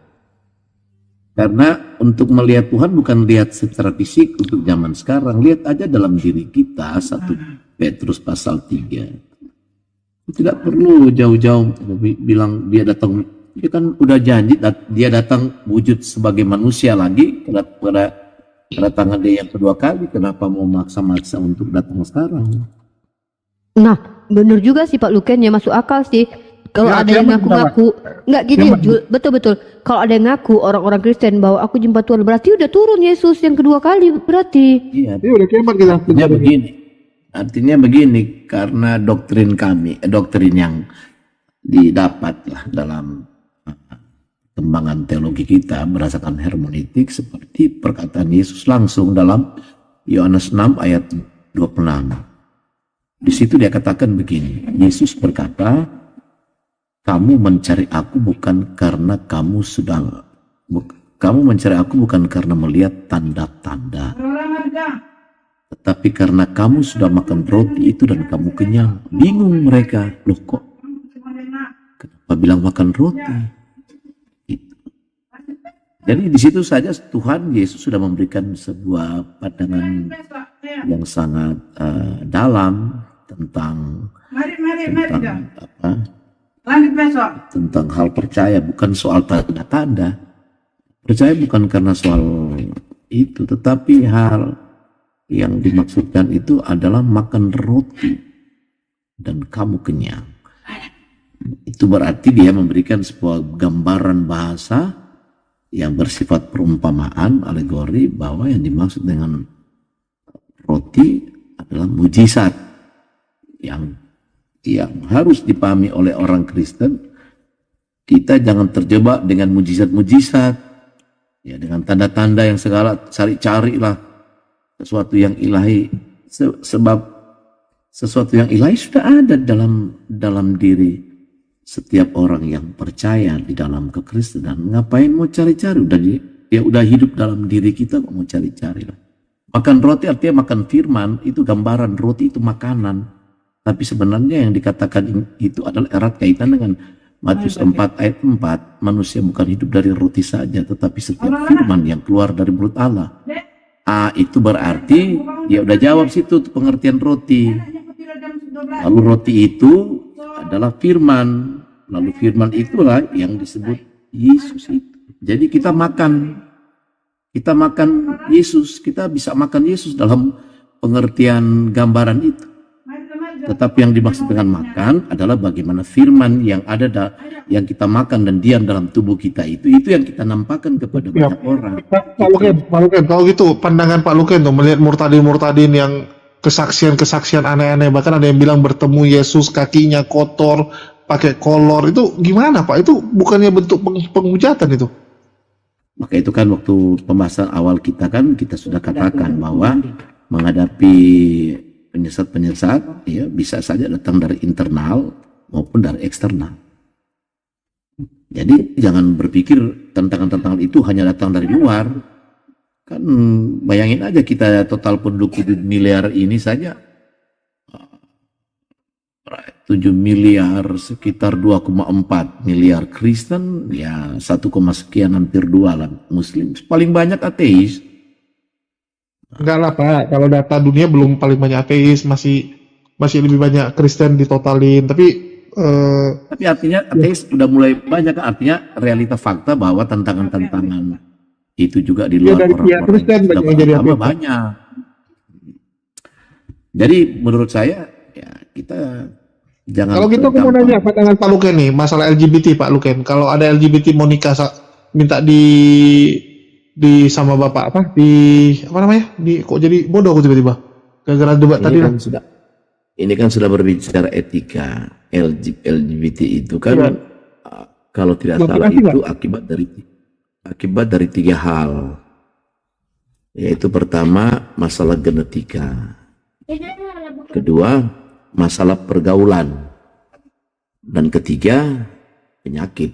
Karena untuk melihat Tuhan bukan lihat secara fisik untuk zaman sekarang. Lihat aja dalam diri kita, 1 Petrus pasal 3. Tidak perlu jauh-jauh bilang dia datang. Dia kan udah janji dia datang wujud sebagai manusia lagi pada kedatangan dia yang kedua kali. Kenapa mau maksa-maksa untuk datang sekarang? Nah, bener juga sih Pak Luken, ya masuk akal sih. Kalau Ya, ada yang ngaku-ngaku, nggak gini, betul-betul. Kalau ada yang ngaku orang-orang Kristen bahwa aku jumpa Tuhan, berarti udah turun Yesus yang kedua kali berarti. Iya, udah kiamat kita. Artinya begini, karena doktrin kami, doktrin yang didapat lah dalam kembangan teologi kita berdasarkan hermeneutik seperti perkataan Yesus langsung dalam Yohanes 6 ayat 26. Di situ dia katakan begini, Yesus berkata, kamu mencari aku bukan karena kamu mencari aku bukan karena melihat tanda-tanda, tetapi karena kamu sudah makan roti itu dan kamu kenyang. Bingung mereka, loh kok kenapa bilang makan roti? Jadi di situ saja Tuhan Yesus sudah memberikan sebuah pandangan yang sangat dalam tentang tentang hal percaya, bukan soal tanda-tanda. Percaya bukan karena soal itu, tetapi hal yang dimaksudkan itu adalah makan roti dan kamu kenyang. Itu berarti dia memberikan sebuah gambaran bahasa yang bersifat perumpamaan, alegori, bahwa yang dimaksud dengan roti adalah mujizat yang harus dipahami oleh orang Kristen. Kita jangan terjebak dengan mujizat-mujizat, ya, dengan tanda-tanda yang segala, cari-carilah sesuatu yang ilahi, sebab sesuatu yang ilahi sudah ada dalam diri setiap orang yang percaya di dalam kekristenan. Ngapain mau cari-cari? Dia udah hidup dalam diri kita, kok mau cari-cari lah. Makan roti artinya makan firman, itu gambaran roti itu makanan. Tapi sebenarnya yang dikatakan itu adalah erat kaitan dengan Matius 4 ayat 4. Manusia bukan hidup dari roti saja, tetapi setiap firman yang keluar dari mulut Allah. Itu berarti dia udah jawab situ pengertian roti. Lalu roti itu adalah firman. Lalu firman itulah yang disebut Yesus itu. Jadi kita makan Yesus. Kita bisa makan Yesus dalam pengertian gambaran itu. Tetapi yang dimaksud dengan makan adalah bagaimana firman yang ada yang kita makan dan diam dalam tubuh kita itu yang kita nampakkan kepada banyak orang. Pak Luken, kalau gitu pandangan Pak Luken tuh melihat murtadin yang kesaksian aneh-aneh, bahkan ada yang bilang bertemu Yesus kakinya kotor, pakai kolor, itu gimana Pak? Itu bukannya bentuk penghujatan itu? Maka itu kan waktu pembahasan awal kita sudah katakan bahwa menghadapi penyesat ya bisa saja datang dari internal maupun dari eksternal. Jadi jangan berpikir tantangan-tantangan itu hanya datang dari luar. Kan bayangin aja kita total penduduk 7 miliar ini saja 7 miliar sekitar 2,4 miliar Kristen, ya 1, sekian hampir 2 lah Muslim. Paling banyak ateis. Enggak lah Pak, kalau data dunia belum paling banyak ateis, masih lebih banyak Kristen ditotalin. Tapi artinya ateis udah mulai banyak, artinya realita fakta bahwa tantangan-tantangan itu juga di luar dari pihak Kristen beragama banyak. Jadi menurut saya ya kita jangan. Kalau gitu aku mau nanya Pak dengan Pak Luken nih, masalah LGBT Pak Luken. Kalau ada LGBT mau nikah minta di sama Bapak apa? Apa namanya? Kok jadi bodoh aku tiba-tiba. Gara-gara debat tadi kan ini kan sudah berbicara etika. LGBT itu kan kalau tidak salah itu akibat dari 3 hal. Yaitu pertama masalah genetika. Kedua masalah pergaulan, dan ketiga penyakit.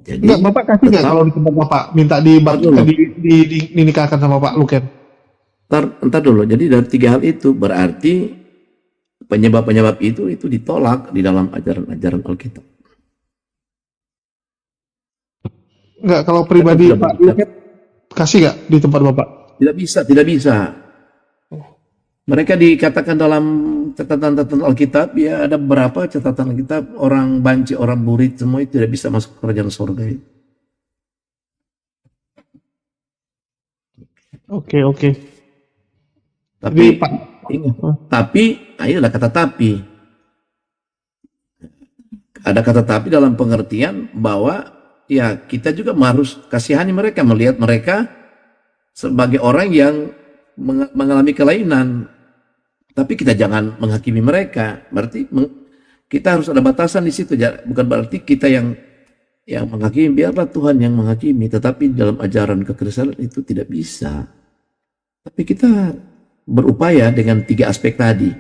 Jadi enggak, Bapak kasih nggak kalau di tempat Bapak minta dinikahkan sama Pak Luken? Entar dulu. Jadi dari 3 hal itu berarti penyebab-penyebab itu ditolak di dalam ajaran-ajaran Alkitab. Enggak, kalau pribadi Pak Luken kasih nggak di tempat Bapak? Tidak bisa. Mereka dikatakan dalam catatan Alkitab, ya ada beberapa catatan Alkitab, orang banci, orang burit, semua itu tidak bisa masuk ke kerajaan surga itu. Oke. Tapi, ayolah kata tapi. Ada kata tapi dalam pengertian bahwa ya kita juga harus kasihani mereka, melihat mereka sebagai orang yang mengalami kelainan. Tapi kita jangan menghakimi mereka. Berarti kita harus ada batasan di situ. Bukan berarti kita yang menghakimi, biarlah Tuhan yang menghakimi. Tetapi dalam ajaran kekristenan itu tidak bisa. Tapi kita berupaya dengan 3 aspek tadi.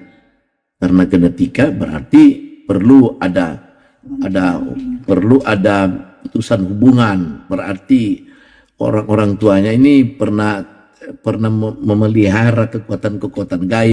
Karena genetika berarti perlu ada putusan hubungan. Berarti orang tuanya ini pernah memelihara kekuatan gaib.